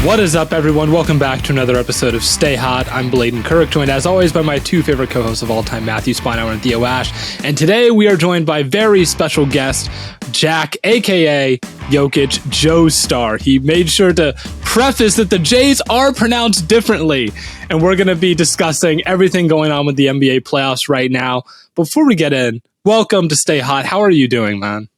What is up, everyone? Welcome back to another episode of Stay Hot. I'm BLAIDEN, joined as always by my two favorite co-hosts of all time, Matthew Spinauer and THEO Ash. And today we are joined by very special guest, Jack AKA Jokicjoestar. He made sure to preface that the J's are pronounced differently. And we're going to be discussing everything going on with the NBA playoffs right now. Before we get in, welcome to Stay Hot. How are you doing, man?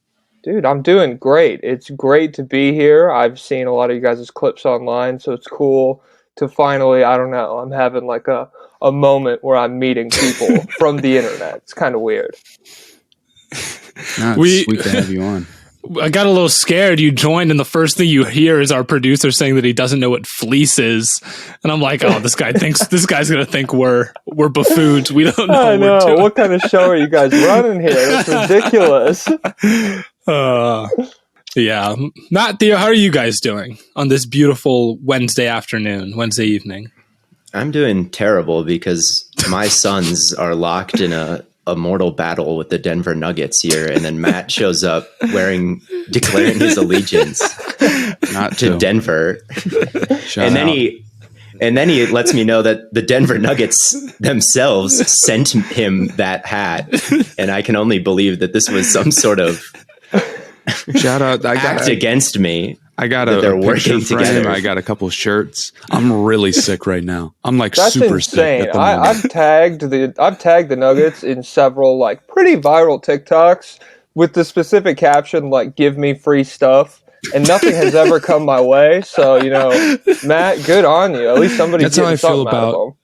Dude, I'm doing great. It's great to be here. I've seen a lot of you guys' clips online, so it's cool to finally, I don't know, I'm having like a moment where I'm meeting people from the internet. It's kind of weird. No, it's sweet to have you on. I got a little scared. You joined, and the first thing you hear is our producer saying that he doesn't know what fleece is, and I'm like, "Oh, this guy's gonna think we're buffoons. We don't know." I know. What kind of show are you guys running here? That's ridiculous. Yeah, Matt, Theo, how are you guys doing on this beautiful Wednesday evening? I'm doing terrible because my Suns are locked in a mortal battle with the Denver Nuggets here, and then Matt shows up declaring his allegiance to Denver, and then he lets me know that the Denver Nuggets themselves sent him that hat, and I can only believe that this was some sort of shout out act against me. I got they're working working together. I got a couple of shirts. I'm really sick right now. I'm like That's super insane. sick at the moment. I've tagged the Nuggets in several like pretty viral TikToks with the specific caption like "Give me free stuff," and nothing has ever come my way. So Matt, good on you. At least somebody's getting something out of them.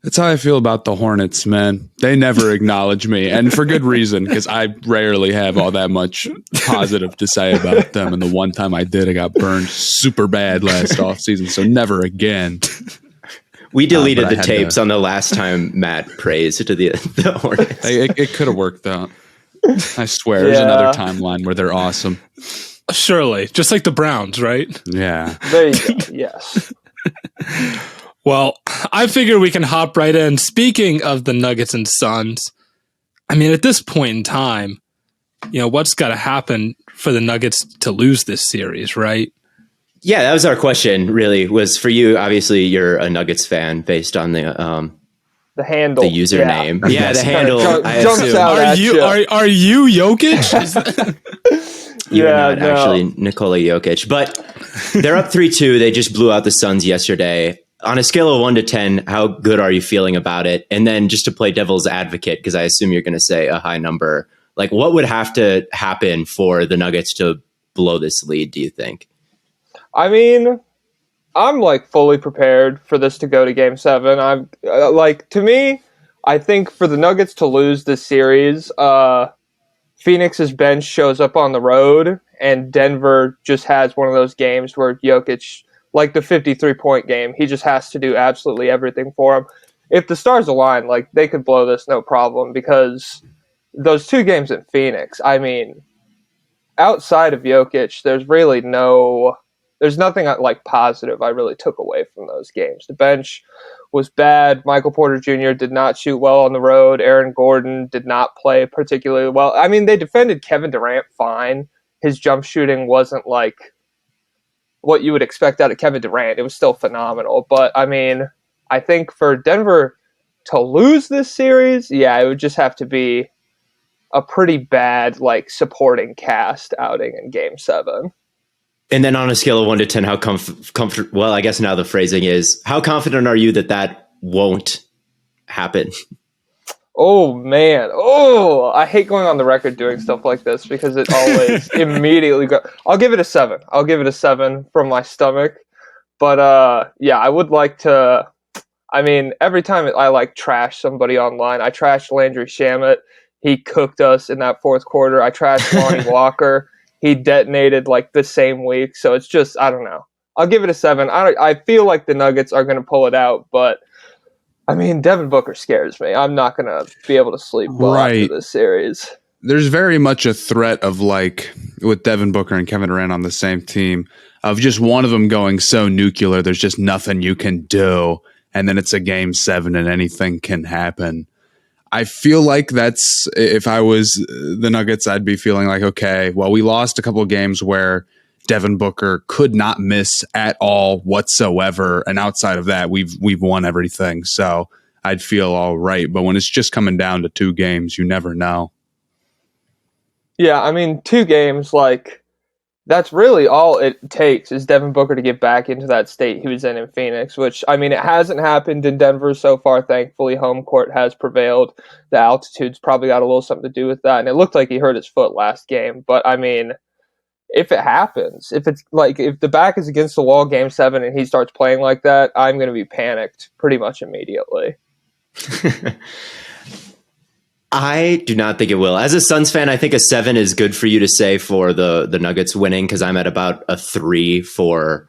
That's how I feel about the Hornets, man. They never acknowledge me, and for good reason, because I rarely have all that much positive to say about them. And the one time I did, I got burned super bad last offseason, so never again. We deleted the tapes on the last time Matt praised to the Hornets. It could have worked out. I swear, there's another timeline where they're awesome. Surely, just like the Browns, right? Yeah. There you go. Yes. Well, I figure we can hop right in. Speaking of the Nuggets and Suns, I mean, at this point in time, what's got to happen for the Nuggets to lose this series, right? Yeah, that was our question, really, was for you. Obviously, you're a Nuggets fan based on the handle. The username. Yeah, the handle. Jumps out are you Jokic? You're not actually Nikola Jokic. But they're up 3-2. They just blew out the Suns yesterday. On a scale of 1 to 10, how good are you feeling about it? And then just to play devil's advocate, because I assume you're going to say a high number, like what would have to happen for the Nuggets to blow this lead, do you think? I mean, I'm like fully prepared for this to go to Game 7. I'm to me, I think for the Nuggets to lose this series, Phoenix's bench shows up on the road, and Denver just has one of those games where Jokic, like the 53-point game, he just has to do absolutely everything for him. If the stars align, like they could blow this no problem, because those two games in Phoenix, I mean, outside of Jokic, there's nothing like positive I really took away from those games. The bench was bad. Michael Porter Jr. did not shoot well on the road. Aaron Gordon did not play particularly well. I mean, they defended Kevin Durant fine. His jump shooting wasn't like what you would expect out of Kevin Durant. It was still phenomenal. But, I mean, I think for Denver to lose this series, it would just have to be a pretty bad, like, supporting cast outing in Game 7. And then on a scale of 1 to 10, how comfortable, well, I guess now the phrasing is, how confident are you that won't happen? Oh, man. Oh, I hate going on the record doing stuff like this because it always immediately goes. I'll give it a 7. I'll give it a 7 from my stomach. But, I would like to. I mean, every time I like trash somebody online, I trashed Landry Shamet. He cooked us in that fourth quarter. I trashed Lonnie Walker. He detonated like the same week. So it's just, I don't know. I'll give it a 7. I feel like the Nuggets are going to pull it out, but I mean, Devin Booker scares me. I'm not going to be able to sleep well after this series. There's very much a threat of, like, with Devin Booker and Kevin Durant on the same team, of just one of them going so nuclear, there's just nothing you can do. And then it's a Game 7 and anything can happen. I feel like that's, if I was the Nuggets, I'd be feeling like, okay, well, we lost a couple of games where Devin Booker could not miss at all whatsoever. And outside of that, we've won everything. So I'd feel all right. But when it's just coming down to 2 games, you never know. Yeah, I mean, 2 games, like, that's really all it takes is Devin Booker to get back into that state he was in Phoenix, which, I mean, it hasn't happened in Denver so far, thankfully. Home court has prevailed. The altitude's probably got a little something to do with that, and it looked like he hurt his foot last game. But, I mean, if it happens, if the back is against the wall game 7 and he starts playing like that, I'm going to be panicked pretty much immediately. I do not think it will. As a Suns fan, I think a 7 is good for you to say for the Nuggets winning, because I'm at about a 3 for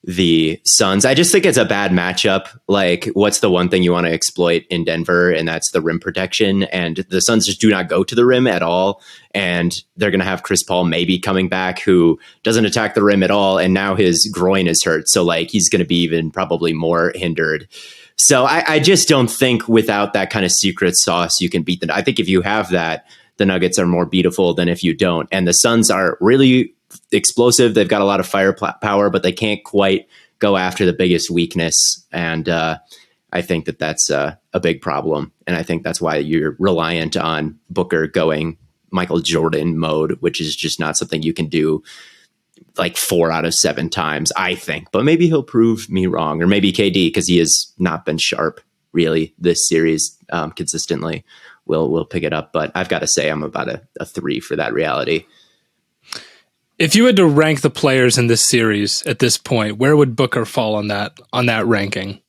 the Suns. I just think it's a bad matchup. Like, what's the one thing you want to exploit in Denver? And that's the rim protection. And the Suns just do not go to the rim at all. And they're going to have Chris Paul maybe coming back, who doesn't attack the rim at all. And now his groin is hurt. So, like, he's going to be even probably more hindered. So I just don't think without that kind of secret sauce you can beat them. I think if you have that, the Nuggets are more beatable than if you don't. And the Suns are really explosive. They've got a lot of firepower, but they can't quite go after the biggest weakness. And I think that that's a big problem. And I think that's why you're reliant on Booker going Michael Jordan mode, which is just not something you can do like 4 out of 7 times, I think. But maybe he'll prove me wrong, or maybe KD, because he has not been sharp really this series consistently. We'll pick it up. But I've got to say I'm about a 3 for that reality. If you had to rank the players in this series at this point, where would Booker fall on that ranking?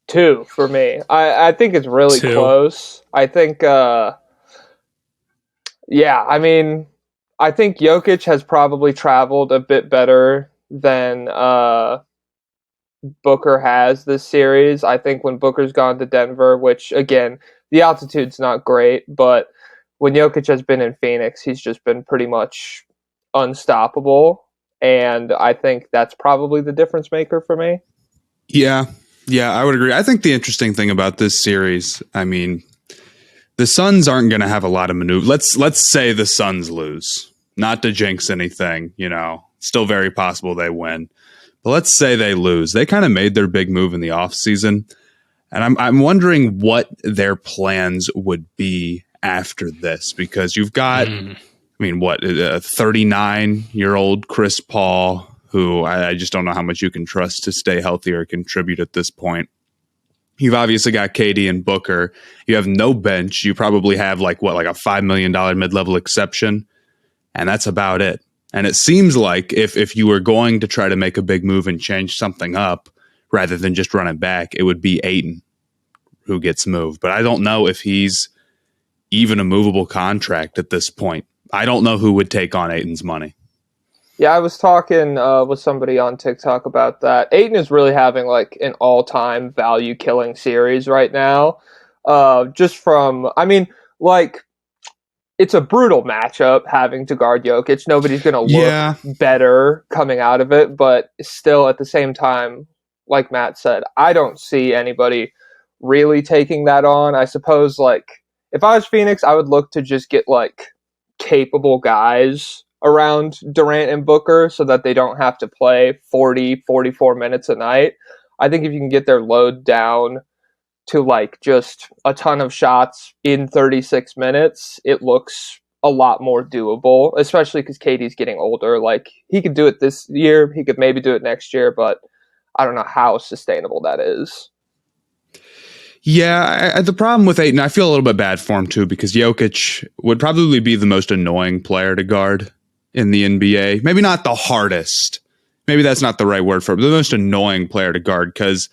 2 for me. I think it's really 2. close. I think, I mean, I think Jokic has probably traveled a bit better than Booker has this series. I think when Booker's gone to Denver, which, again, the altitude's not great, but when Jokic has been in Phoenix, he's just been pretty much unstoppable. And I think that's probably the difference maker for me. Yeah, I would agree. I think the interesting thing about this series, I mean, the Suns aren't going to have a lot of maneuver. Let's say the Suns lose. Not to jinx anything, still very possible they win. But let's say they lose. They kind of made their big move in the offseason. And I'm wondering what their plans would be after this, because you've got, a 39-year-old Chris Paul, who I just don't know how much you can trust to stay healthy or contribute at this point. You've obviously got KD and Booker. You have no bench. You probably have like a $5 million mid-level exception. And that's about it. And it seems like if you were going to try to make a big move and change something up rather than just run it back, it would be Ayton who gets moved. But I don't know if he's even a movable contract at this point. I don't know who would take on Ayton's money. Yeah, I was talking with somebody on TikTok about that. Ayton is really having like an all-time value-killing series right now. Just from, it's a brutal matchup having to guard Jokic. Nobody's going to look better coming out of it, but still at the same time, like Matt said, I don't see anybody really taking that on. I suppose, like, if I was Phoenix, I would look to just get, like, capable guys around Durant and Booker so that they don't have to play 40, 44 minutes a night. I think if you can get their load down to like just a ton of shots in 36 minutes, it looks a lot more doable, especially because KD's getting older. Like, he could do it this year, he could maybe do it next year, but I don't know how sustainable that is. Yeah, the problem with Ayton, I feel a little bit bad for him too, because Jokic would probably be the most annoying player to guard in the NBA. Maybe not the hardest. Maybe that's not the right word for it, but the most annoying player to guard, because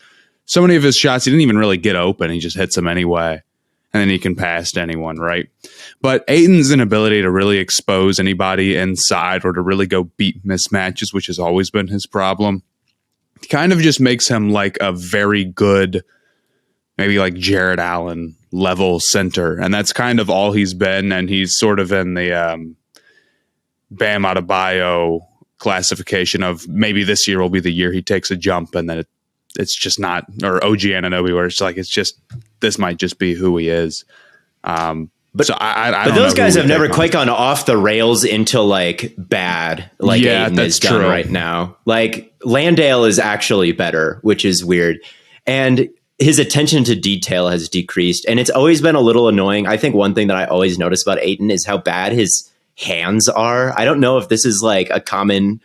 so many of his shots, he didn't even really get open. He just hits them anyway. And then he can pass to anyone, right? But Ayton's inability to really expose anybody inside or to really go beat mismatches, which has always been his problem, kind of just makes him like a very good, maybe like Jared Allen level center. And that's kind of all he's been. And he's sort of in the Bam Adebayo classification of maybe this year will be the year he takes a jump, and then it's just not, or OG Anunoby, where it's like, it's just, this might just be who he is. But, so I but don't those know guys who have would never take quite on. gone off the rails into like bad, like Yeah, Aiden that's is done true. right now. Like Landale is actually better, which is weird. And his attention to detail has decreased. And it's always been a little annoying. I think one thing that I always notice about Aiden is how bad his hands are. I don't know if this is like a common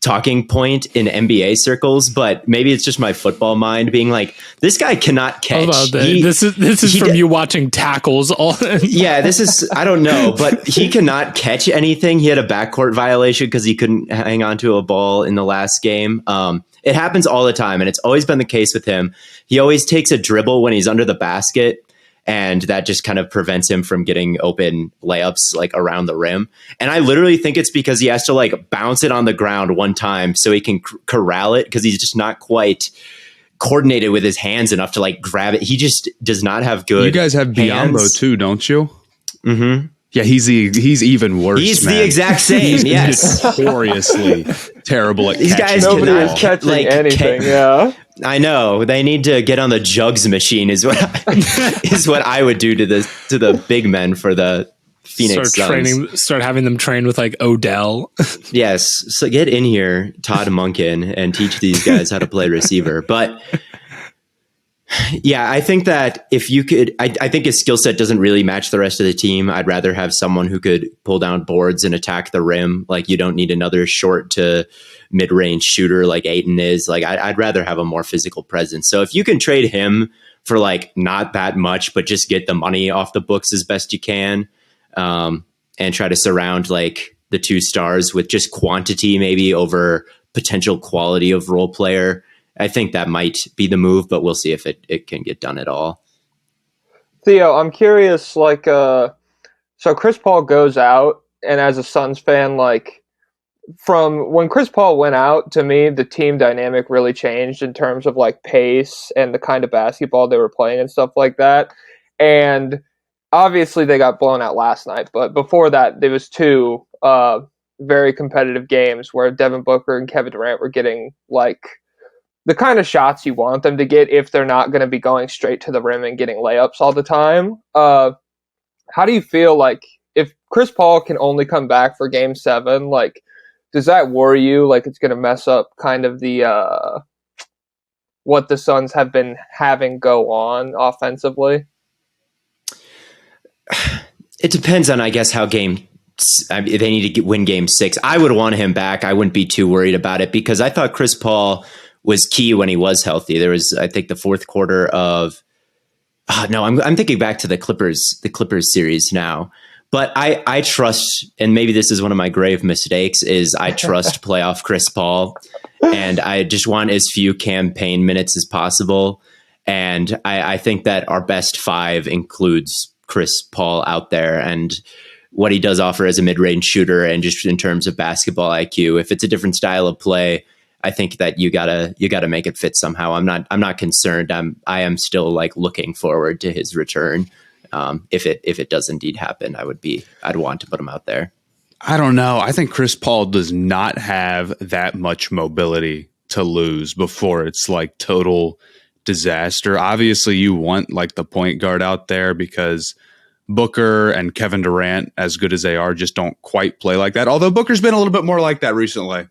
talking point in NBA circles, but maybe it's just my football mind being like, this guy cannot catch. This is from you watching tackles all. Yeah, this is, I don't know, but he cannot catch anything. He had a backcourt violation because he couldn't hang on to a ball in the last game. It happens all the time, and it's always been the case with him. He always takes a dribble when he's under the basket, and that just kind of prevents him from getting open layups like around the rim. And I literally think it's because he has to like bounce it on the ground one time so he can corral it, because he's just not quite coordinated with his hands enough to like grab it. He just does not have good. You guys have Biombo hands. too, don't you? Mm-hmm. Yeah, he's even worse. He's man. the exact same. He's Yes, notoriously terrible at these catching guys the Nobody ball. is catching anything. Yeah. I know. They need to get on the jugs machine. Is what I would do to the big men for the Phoenix Suns. Start having them train with like Odell. Yes, so get in here, Todd Monken, and teach these guys how to play receiver. But yeah, I think that if you could, I think his skill set doesn't really match the rest of the team. I'd rather have someone who could pull down boards and attack the rim. Like, you don't need another short to mid-range shooter like Ayton is. Like, I'd rather have a more physical presence. So if you can trade him for like not that much, but just get the money off the books as best you can, and try to surround like the two stars with just quantity maybe over potential quality of role player, I think that might be the move, but we'll see if it can get done at all. Theo, I'm curious, like, so Chris Paul goes out, and as a Suns fan, like, from when Chris Paul went out, to me, the team dynamic really changed in terms of, like, pace and the kind of basketball they were playing and stuff like that. And obviously they got blown out last night, but before that, there was two very competitive games where Devin Booker and Kevin Durant were getting, like, the kind of shots you want them to get if they're not going to be going straight to the rim and getting layups all the time. How do you feel like if Chris Paul can only come back for Game 7, like, does that worry you? Like, it's going to mess up kind of the what the Suns have been having go on offensively? It depends on, I guess, how they need to win Game 6. I would want him back. I wouldn't be too worried about it because I thought Chris Paul was key when he was healthy. There was, I think, the fourth quarter of I'm thinking back to the Clippers series now. But I trust, and maybe this is one of my grave mistakes, is I trust playoff Chris Paul, and I just want as few campaign minutes as possible. And I think that our best five includes Chris Paul out there, and what he does offer as a mid-range shooter, and just in terms of basketball IQ. If it's a different style of play, I think that you gotta make it fit somehow. I'm not concerned. I am still like looking forward to his return. If it does indeed happen, I'd want to put him out there. I don't know. I think Chris Paul does not have that much mobility to lose before it's like total disaster. Obviously, you want like the point guard out there because Booker and Kevin Durant, as good as they are, just don't quite play like that. Although Booker's been a little bit more like that recently.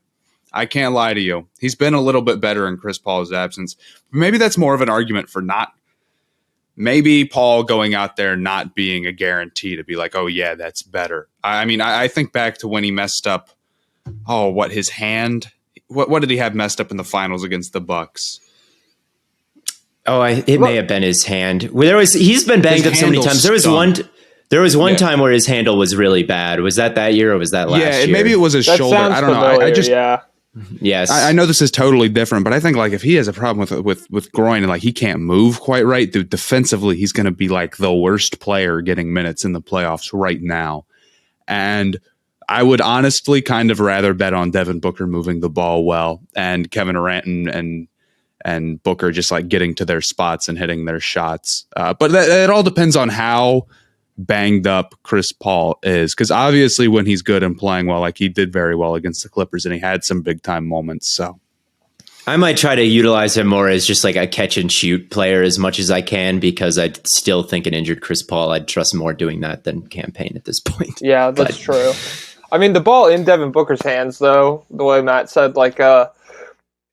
I can't lie to you. He's been a little bit better in Chris Paul's absence. Maybe that's more of an argument for maybe Paul going out there not being a guarantee to be like, oh, yeah, that's better. I mean, I think back to when he messed up, his hand. What did he have messed up in the finals against the Bucks? It may have been his hand. He's been banged up so many times. There was one time where his handle was really bad. Was that year or was that last year? Yeah, maybe it was his shoulder. I don't know. Yeah. Yes, I know this is totally different, but I think like if he has a problem with groin and like he can't move quite right, dude, defensively he's going to be like the worst player getting minutes in the playoffs right now. And I would honestly kind of rather bet on Devin Booker moving the ball well and Kevin Durant and Booker just like getting to their spots and hitting their shots. But it all depends on how banged up Chris Paul is, because obviously when he's good and playing well, like he did very well against the Clippers and he had some big time moments. So I might try to utilize him more as just like a catch and shoot player as much as I can, because I still think an injured Chris Paul, I'd trust more doing that than campaign at this point. Yeah, that's true. I mean, the ball in Devin Booker's hands, though, the way Matt said, like,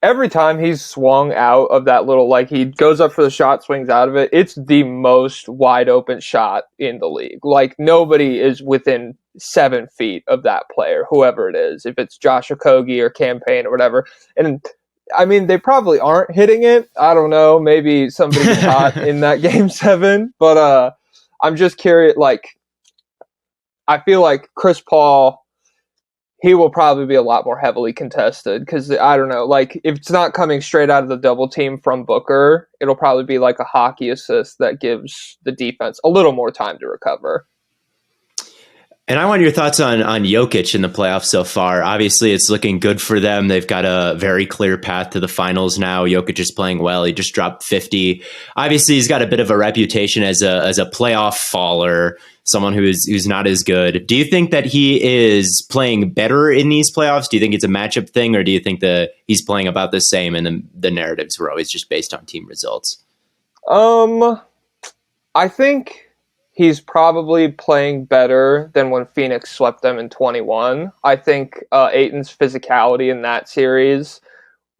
every time he's swung out of that little, like, he goes up for the shot, swings out of it, it's the most wide open shot in the league. Like, nobody is within 7 feet of that player, whoever it is, if it's Josh Okogie or Campaign or whatever. And I mean, they probably aren't hitting it. I don't know. Maybe somebody gets hot in that game 7. But I'm just curious. Like, I feel like Chris Paul, he will probably be a lot more heavily contested because, I don't know, like, if it's not coming straight out of the double team from Booker, it'll probably be like a hockey assist that gives the defense a little more time to recover. And I want your thoughts on Jokic in the playoffs so far. Obviously, it's looking good for them. They've got a very clear path to the finals now. Jokic is playing well. He just dropped 50. Obviously, he's got a bit of a reputation as a playoff faller, someone who's not as good. Do you think that he is playing better in these playoffs? Do you think it's a matchup thing, or do you think that he's playing about the same and the narratives were always just based on team results? I think he's probably playing better than when Phoenix swept them in 21. I think Ayton's physicality in that series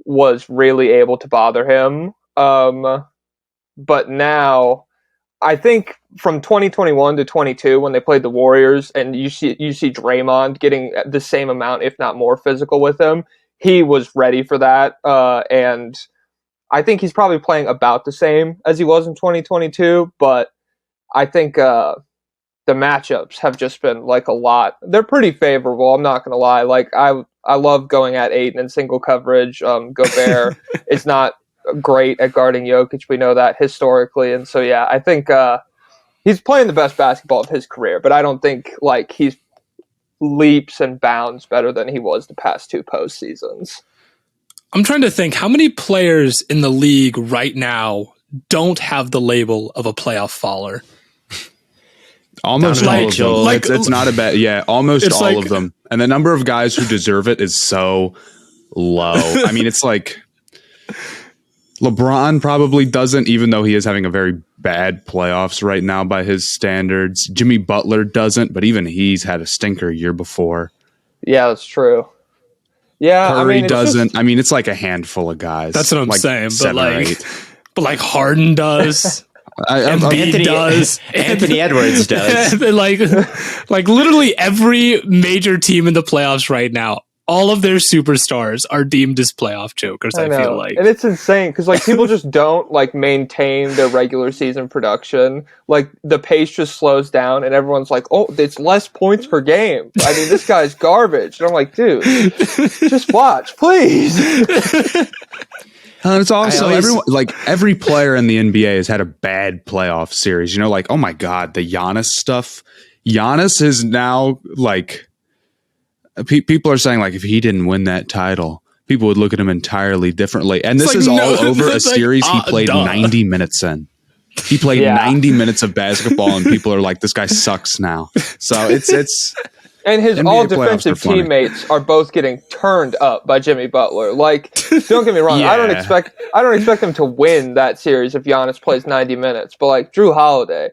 was really able to bother him. But now, I think from 2021 to 22, when they played the Warriors, and you see Draymond getting the same amount, if not more, physical with him, he was ready for that. And I think he's probably playing about the same as he was in 2022, but I think the matchups have just been like a lot. They're pretty favorable. I'm not going to lie. Like I love going at Ayton in single coverage. Gobert is not great at guarding Jokic. We know that historically, and so yeah, I think he's playing the best basketball of his career. But I don't think like he's leaps and bounds better than he was the past 2 postseasons. I'm trying to think how many players in the league right now don't have the label of a playoff faller. Almost all of them. Like, It's not a bad. Yeah, almost all like, of them. And the number of guys who deserve it is so low. I mean, it's like LeBron probably doesn't, even though he is having a very bad playoffs right now by his standards. Jimmy Butler doesn't, but even he's had a stinker year before. Yeah, that's true. Yeah, Curry doesn't. I mean, it's like a handful of guys. That's what I'm like saying. But like Harden does. Anthony does. Anthony Edwards does. like literally every major team in the playoffs right now, all of their superstars are deemed as playoff jokers. I feel like, and it's insane because like people just don't like maintain their regular season production. Like the pace just slows down, and everyone's like, "Oh, it's less points per game." I mean, this guy's garbage, and I'm like, "Dude, just watch, please." And it's also every player in the NBA has had a bad playoff series. You know, like, oh my God, the Giannis stuff. Giannis is now like, people are saying like, if he didn't win that title, people would look at him entirely differently. And this is all over a series he played 90 minutes in. He played 90 minutes of basketball, and people are like, this guy sucks now. So it's. And his all defensive teammates are both getting turned up by Jimmy Butler. Like, don't get me wrong, I don't expect them to win that series if Giannis plays 90 minutes. But like Drew Holiday,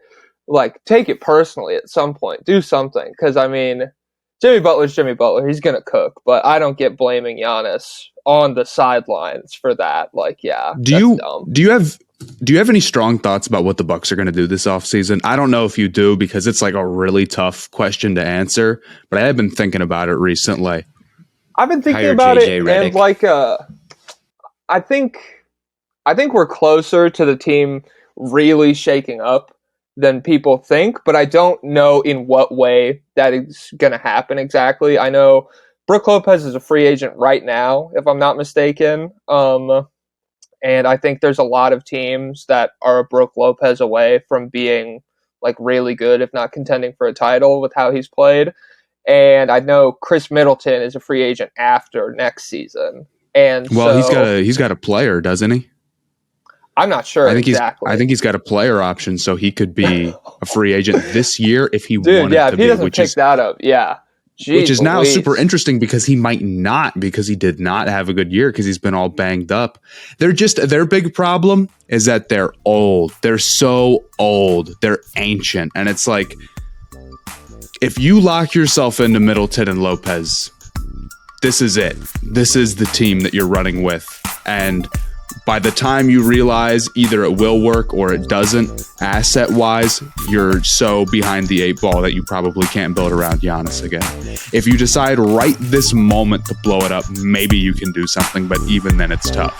like take it personally at some point, do something. Because I mean, Jimmy Butler's Jimmy Butler. He's gonna cook, but I don't get blaming Giannis on the sidelines for that. Like, yeah, dumb. Do you have any strong thoughts about what the Bucks are going to do this offseason? I don't know if you do, because it's like a really tough question to answer, but I have been thinking about it recently. I've been thinking about it, and like, I think we're closer to the team really shaking up than people think, but I don't know in what way that is going to happen exactly. I know Brook Lopez is a free agent right now, if I'm not mistaken. And I think there's a lot of teams that are a Brook Lopez away from being like really good, if not contending for a title with how he's played. And I know Chris Middleton is a free agent after next season. And he's got a player, doesn't he? I'm not sure exactly. I think he's got a player option, so he could be a free agent this year if he wanted to be. If he doesn't pick that up, yeah. which is now Louise. super interesting because he might not, because he did not have a good year because he's been all banged up. Their big problem is that they're old. They're so old. They're ancient. And it's like, if you lock yourself into Middleton and Lopez, this is it. This is the team that you're running with. And by the time you realize either it will work or it doesn't, asset-wise, you're so behind the 8 ball that you probably can't build around Giannis again. If you decide right this moment to blow it up, maybe you can do something, but even then it's tough.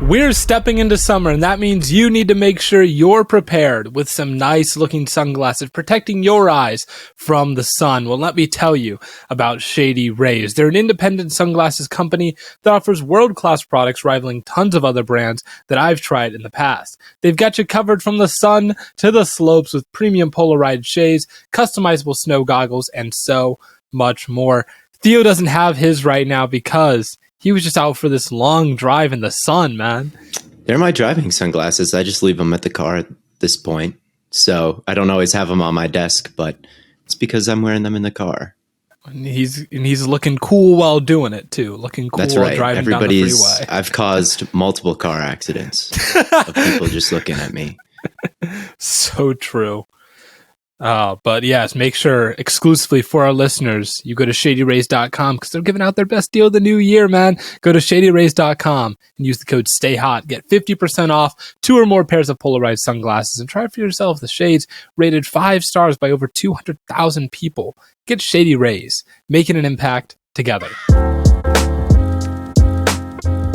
We're stepping into summer, and that means you need to make sure you're prepared with some nice looking sunglasses protecting your eyes from the sun. Well, let me tell you about Shady Rays. They're an independent sunglasses company that offers world-class products rivaling tons of other brands that I've tried in the past. They've got you covered from the sun to the slopes with premium polarized shades, customizable snow goggles, and so much more. Theo doesn't have his right now because he was just out for this long drive in the sun, man. They're my driving sunglasses. I just leave them at the car at this point. So I don't always have them on my desk, but it's because I'm wearing them in the car. And he's looking cool while doing it, too. Looking cool That's while right. driving down the freeway. I've caused multiple car accidents of people just looking at me. So true. But yes, make sure exclusively for our listeners, you go to shadyrays.com because they're giving out their best deal of the new year, man. Go to shadyrays.com and use the code STAYHOT. Get 50% off 2 or more pairs of polarized sunglasses and try for yourself the shades rated 5 stars by over 200,000 people. Get Shady Rays, making an impact together.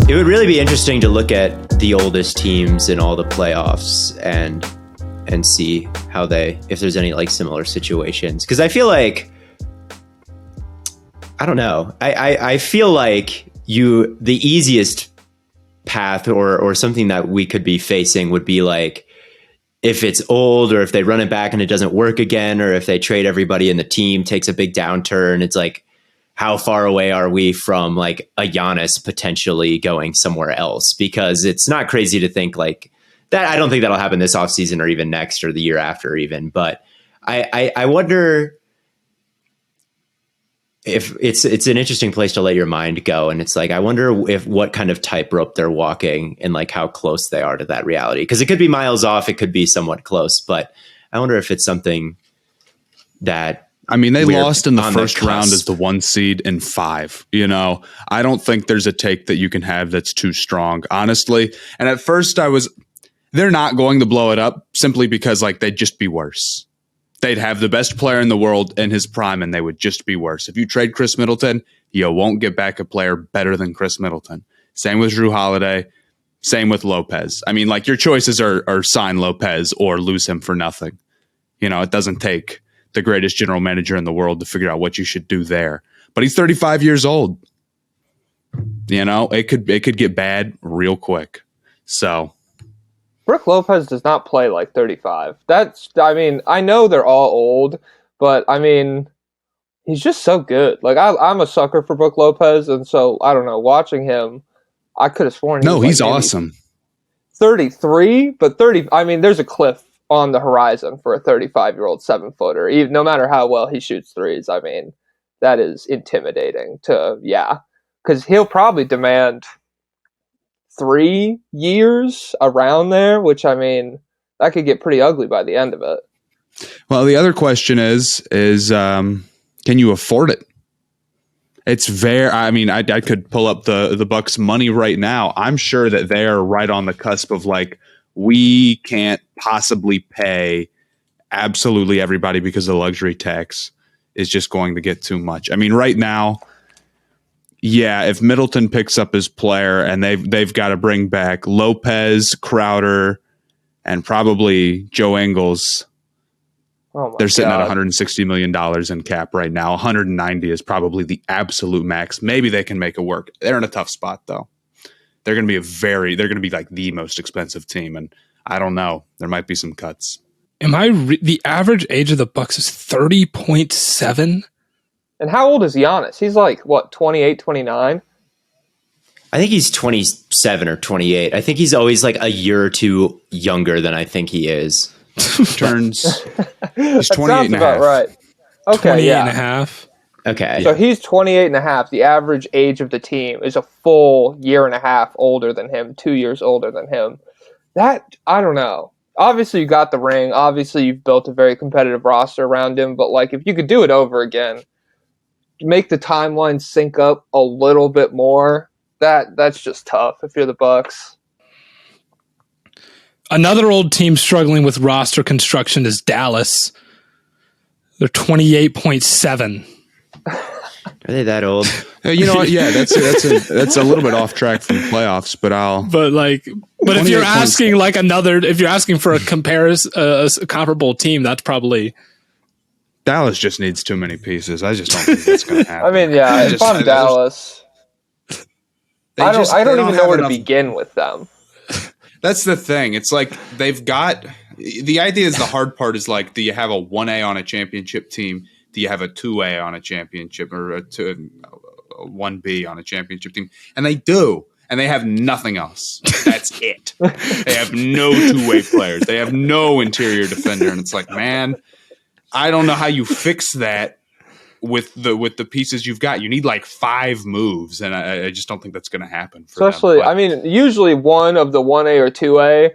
It would really be interesting to look at the oldest teams in all the playoffs and see how if there's any like similar situations. Because I feel like, I don't know. I feel like the easiest path or something that we could be facing would be like, if it's old or if they run it back and it doesn't work again, or if they trade everybody in the team, takes a big downturn. It's like, how far away are we from like a Giannis potentially going somewhere else? Because it's not crazy to think like, that I don't think that'll happen this offseason or even next or the year after even. But I wonder if it's an interesting place to let your mind go. And it's like, I wonder what kind of tightrope they're walking and like how close they are to that reality. Because it could be miles off, it could be somewhat close. But I wonder if it's something that, I mean, they lost in the first round as the 1 seed in 5. You know, I don't think there's a take that you can have that's too strong, honestly. And at first they're not going to blow it up simply because like they'd just be worse. They'd have the best player in the world in his prime and they would just be worse. If you trade Chris Middleton, you won't get back a player better than Chris Middleton. Same with Drew Holiday. Same with Lopez. I mean, like your choices are sign Lopez or lose him for nothing. You know, it doesn't take the greatest general manager in the world to figure out what you should do there. But he's 35 years old. You know, it could get bad real quick. So Brook Lopez does not play like 35. I know they're all old, but I mean, he's just so good. Like I'm a sucker for Brook Lopez, and so I don't know. Watching him, I could have sworn he's awesome. 33, but 30. I mean, there's a cliff on the horizon for a 35-year-old 7-footer. Even no matter how well he shoots threes, I mean, that is intimidating. Because he'll probably demand 3 years around there, which I mean, that could get pretty ugly by the end of it. Well, the other question is can you afford it? It's very, I mean, I could pull up the Bucks money right now. I'm sure that they're right on the cusp of like, we can't possibly pay absolutely everybody because the luxury tax is just going to get too much. I mean, right now, yeah, if Middleton picks up his player and they've got to bring back Lopez, Crowder, and probably Joe Ingles, they're sitting at $160 million in cap right now. 190 is probably the absolute max. Maybe they can make it work. They're in a tough spot though. They're going to be like the most expensive team, and I don't know. There might be some cuts. The average age of the Bucks is 30.7? And how old is Giannis? He's like, what, 28, 29? I think he's 27 or 28. I think he's always like a year or two younger than I think he is. He's 28 and a half. Right. Okay, 28 yeah. and a half. Okay. So he's 28 and a half. The average age of the team is a full year and a half older than him, 2 years older than him. That, I don't know. Obviously, you got the ring. Obviously, you've built a very competitive roster around him. But, like, if you could do it over again, make the timeline sync up a little bit more, that's just tough if you're the Bucks. Another old team struggling with roster construction is Dallas. They're 28.7. Are they that old? You know what? Yeah, that's a little bit off track from playoffs, but if you're asking if you're asking for a comparable team, that's probably Dallas just needs too many pieces. I just don't think that's going to happen. I mean, yeah, if I'm Dallas, I don't even know where to begin with them. That's the thing. It's like they've got the idea is the hard part is like, do you have a 1A on a championship team? Do you have a 2A on a championship or a 1B on a championship team? And they do. And they have nothing else. That's it. They have no two-way players. They have no interior defender. And it's like, man, I don't know how you fix that with the pieces you've got. You need like 5 moves, and I just don't think that's going to happen. Especially, I mean, usually one of the 1A or 2A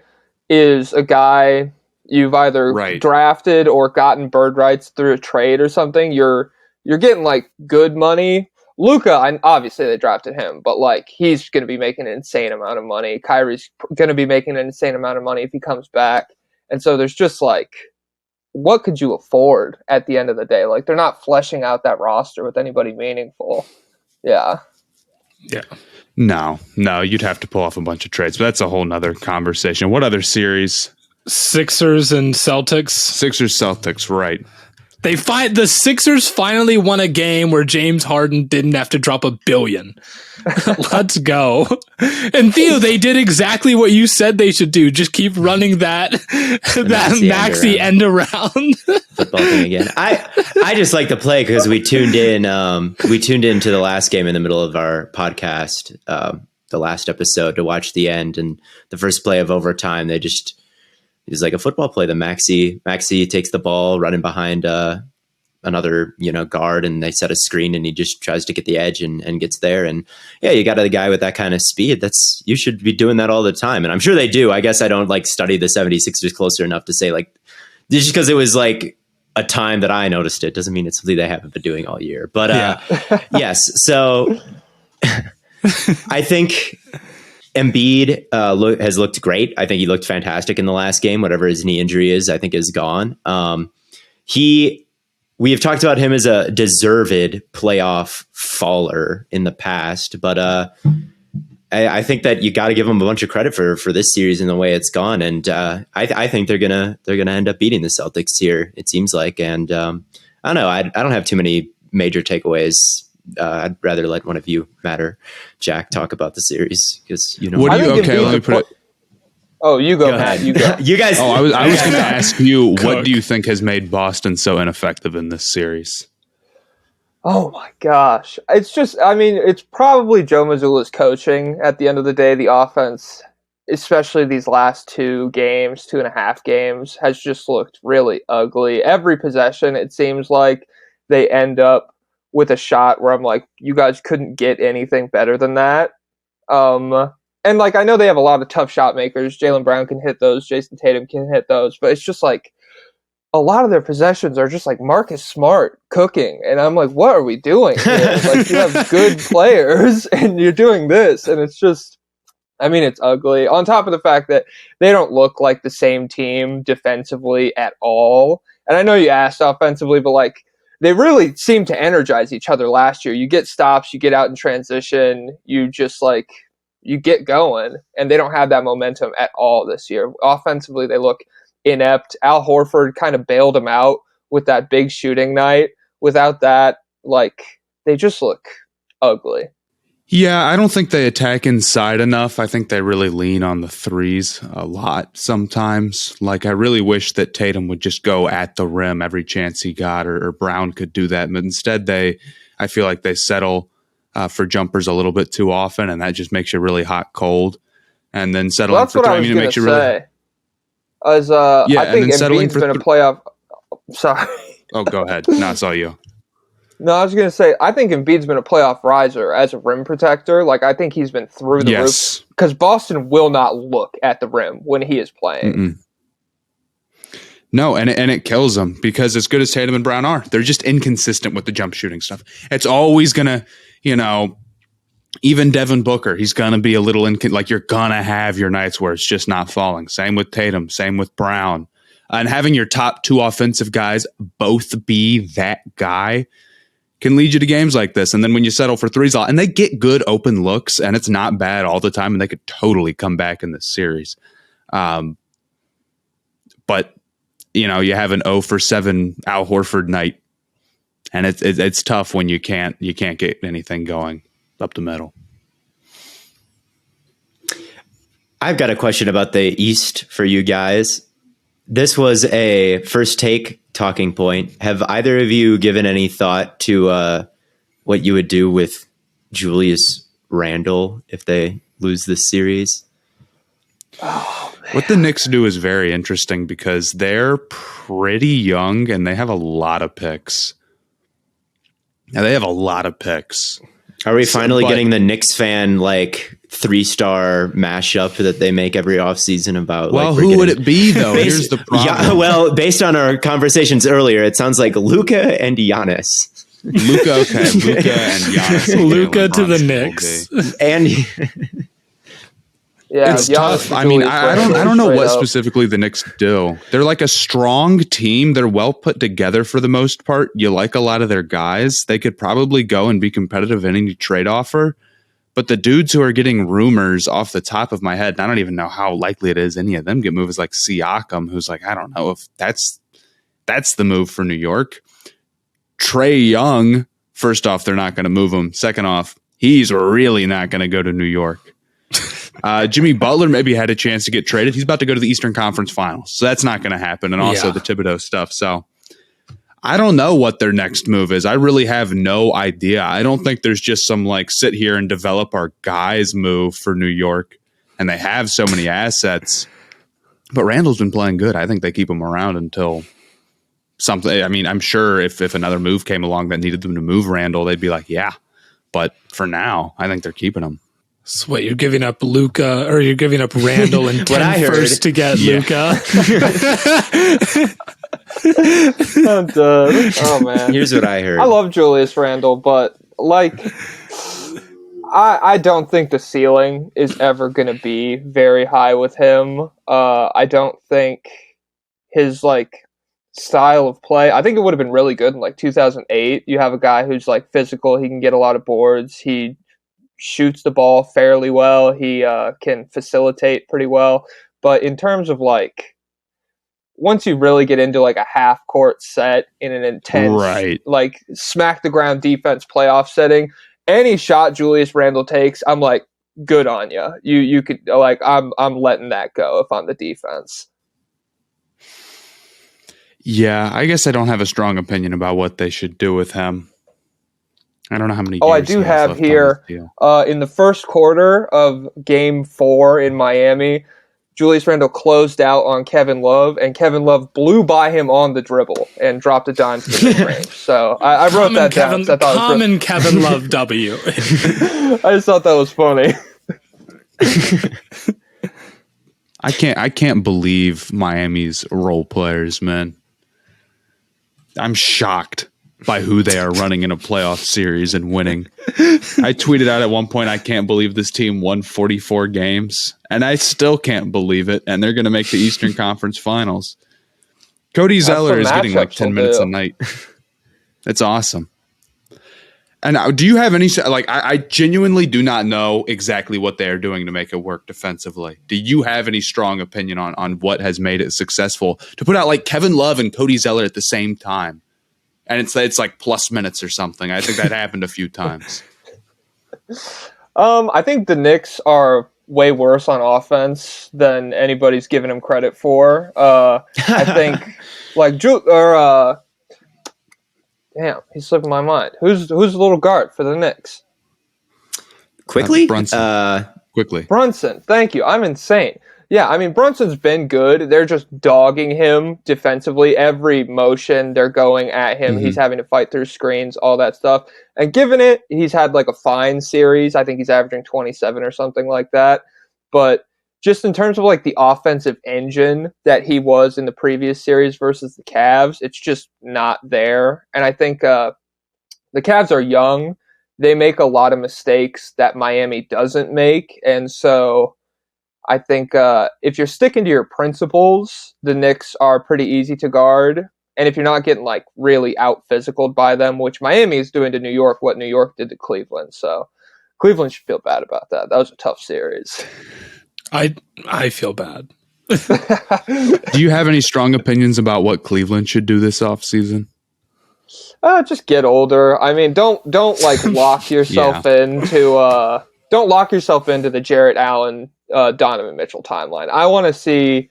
is a guy you've either drafted or gotten bird rights through a trade or something. You're getting like good money. Luka, obviously they drafted him, but like he's going to be making an insane amount of money. Kyrie's going to be making an insane amount of money if he comes back. And so there's just like, what could you afford at the end of the day? Like they're not fleshing out that roster with anybody meaningful. Yeah. Yeah. No, you'd have to pull off a bunch of trades, but that's a whole nother conversation. What other series? Sixers and Celtics. Celtics, right. The Sixers finally won a game where James Harden didn't have to drop $1 billion. Let's go. And Theo, they did exactly what you said they should do. Just keep running that maxi end around. Football thing again. I just like the play because we tuned into the last game in the middle of our podcast, the last episode, to watch the end, and the first play of overtime, it's like a football play. The Maxi takes the ball running behind another guard, and they set a screen, and he just tries to get the edge and gets there. And yeah, you got a guy with that kind of speed. You should be doing that all the time, and I'm sure they do. I guess I don't study the 76ers closer enough to say just because it was like a time that I noticed it doesn't mean it's something they haven't been doing all year. But yes, so I think Embiid has looked great. I think he looked fantastic in the last game. Whatever his knee injury is, I think is gone. We have talked about him as a deserved playoff faller in the past, but I think that you got to give him a bunch of credit for this series and the way it's gone. And I think they're gonna end up beating the Celtics here. It seems like, and I don't know. I don't have too many major takeaways. I'd rather let one of you, Matt or Jack, talk about the series because What do you? Okay, let me put it. Oh, you go, Matt. You go. You guys. Oh, I was going to ask you, what do you think has made Boston so ineffective in this series? Oh my gosh, it's just. I mean, it's probably Joe Mazzulla's coaching. At the end of the day, the offense, especially these last 2.5 games, has just looked really ugly. Every possession, it seems like they end up with a shot where I'm like, you guys couldn't get anything better than that. And I know they have a lot of tough shot makers. Jaylen Brown can hit those. Jason Tatum can hit those. But it's just like a lot of their possessions are just like Marcus Smart cooking. And I'm like, what are we doing here? You have good players and you're doing this. And it's just, I mean, it's ugly. On top of the fact that they don't look like the same team defensively at all. And I know you asked offensively, but they really seemed to energize each other last year. You get stops, you get out in transition, you just you get going, and they don't have that momentum at all this year. Offensively, they look inept. Al Horford kind of bailed them out with that big shooting night. Without that, they just look ugly. Yeah, I don't think they attack inside enough. I think they really lean on the threes a lot sometimes. I really wish that Tatum would just go at the rim every chance he got, or Brown could do that. But instead, I feel like they settle for jumpers a little bit too often, and that just makes you really hot cold. And then settling for three, it makes you really. I think Embiid's been a playoff. Sorry. Oh, go ahead. No, it's all you. No, I was going to say, I think Embiid's been a playoff riser as a rim protector. Like, I think he's been through the roof. Because Boston will not look at the rim when he is playing. No, and it kills them because as good as Tatum and Brown are, they're just inconsistent with the jump shooting stuff. It's always going to, even Devin Booker, he's going to be a little like you're going to have your nights where it's just not falling. Same with Tatum, same with Brown. And having your top two offensive guys both be that guy can lead you to games like this. And then when you settle for threes, and they get good open looks, and it's not bad all the time, and they could totally come back in this series. But you have an 0 for 7 Al Horford night, and it's tough when you can't get anything going up the middle. I've got a question about the East for you guys. This was a first take talking point. Have either of you given any thought to what you would do with Julius Randle if they lose this series? Oh, man. What the Knicks do is very interesting because they're pretty young and they have a lot of picks. Now they have a lot of picks. Are we finally getting the Knicks fan 3-star mashup that they make every offseason about? Well, who would it be though? Here's the problem. Yeah, well, based on our conversations earlier, it sounds like Luka and Giannis. Luka and Giannis. Luka to the Knicks. And yeah, it's tough. I mean, I don't know what specifically the Knicks do. They're like a strong team. They're well put together for the most part. You like a lot of their guys. They could probably go and be competitive in any trade offer. But the dudes who are getting rumors off the top of my head, and I don't even know how likely it is any of them get moves like Siakam, who's like, I don't know if that's the move for New York. Trae Young, first off, they're not going to move him. Second off, he's really not going to go to New York. Jimmy Butler maybe had a chance to get traded. He's about to go to the Eastern Conference Finals, so that's not going to happen. And also the Thibodeau stuff. So I don't know what their next move is. I really have no idea. I don't think there's just some sit here and develop our guys move for New York, and they have so many assets. But Randall's been playing good. I think they keep him around until something. I mean, I'm sure if another move came along that needed them to move Randall, they'd be like, yeah. But for now, I think they're keeping him. So what, you're giving up Luka, or you're giving up Randall and 10 first to get Luka? I'm done. Oh man. Here's what I heard. I love Julius Randle, but I don't think the ceiling is ever going to be very high with him. I don't think his style of play. I think it would have been really good in 2008. You have a guy who's physical. He can get a lot of boards. He shoots the ball fairly well. He can facilitate pretty well. But in terms of once you really get into a half court set in an intense, smack the ground defense playoff setting, any shot Julius Randle takes, I'm good on you. You could I'm letting that go if I'm the defense. Yeah, I guess I don't have a strong opinion about what they should do with him. I don't know how many. I do have here in the first quarter of Game 4 in Miami, Julius Randle closed out on Kevin Love, and Kevin Love blew by him on the dribble and dropped a dime to the mid-range. So I wrote that down. Kevin Love W. I just thought that was funny. I can't believe Miami's role players, man. I'm shocked by who they are running in a playoff series and winning. I tweeted out at one point, I can't believe this team won 44 games, and I still can't believe it, and they're going to make the Eastern Conference Finals. Cody Zeller is getting 10 minutes a night. It's awesome. And do you have any, I genuinely do not know exactly what they are doing to make it work defensively. Do you have any strong opinion on what has made it successful to put out Kevin Love and Cody Zeller at the same time? And it's plus minutes or something. I think that happened a few times. I think the Knicks are way worse on offense than anybody's given them credit for. I think damn, he's slipping my mind. Who's the little guard for the Knicks? Quickly? Brunson. Quickly. Brunson. Thank you. I'm insane. Yeah, I mean, Brunson's been good. They're just dogging him defensively. Every motion, they're going at him. He's having to fight through screens, all that stuff. And given it, he's had like a fine series. I think he's averaging 27 or something like that. But just in terms of like the offensive engine that he was in the previous series versus the Cavs, it's just not there. And I think the Cavs are young. They make a lot of mistakes that Miami doesn't make. And so I think if you're sticking to your principles, the Knicks are pretty easy to guard. And if you're not getting like really out physicaled by them, which Miami is doing to New York, what New York did to Cleveland. So Cleveland should feel bad about that. That was a tough series. I feel bad. Do you have any strong opinions about what Cleveland should do this offseason? Just get older. I mean, don't like lock yourself into don't lock yourself into the Jarrett Allen, Donovan Mitchell timeline. I want to see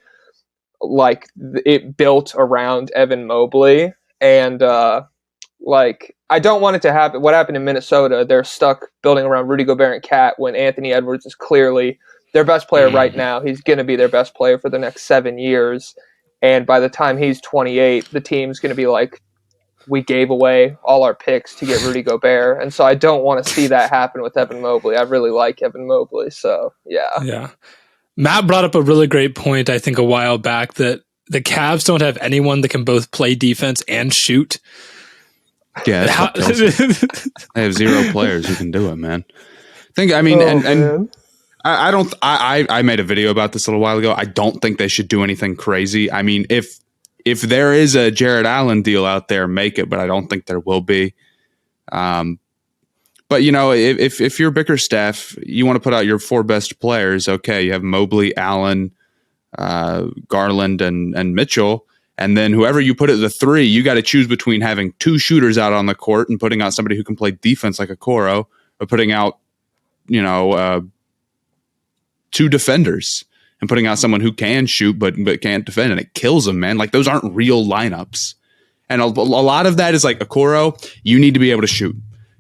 like it built around Evan Mobley, and like I don't want it to happen. What happened in Minnesota? They're stuck building around Rudy Gobert and Cat when Anthony Edwards is clearly their best player right now. He's going to be their best player for the next 7 years, and by the time he's 28, the team's going to be like, we gave away all our picks to get Rudy Gobert. And so I don't want to see that happen with Evan Mobley. I really like Evan Mobley. So, yeah. Yeah. Matt brought up a really great point, I think, a while back, that the Cavs don't have anyone that can both play defense and shoot. Yeah. They have 0 players who can do it, man. I made a video about this a little while ago. I don't think they should do anything crazy. I mean, if there is a Jarrett Allen deal out there, make it, but I don't think there will be. But, you know, if you're Bickerstaff, you want to put out your 4 best players. Okay, you have Mobley, Allen, Garland, and Mitchell. And then whoever you put at the 3, you got to choose between having 2 shooters out on the court and putting out somebody who can play defense like a Okoro, or putting out, 2 defenders and putting out someone who can shoot but can't defend, and it kills them, man. Like, those aren't real lineups. And a lot of that is like, Okoro, you need to be able to shoot.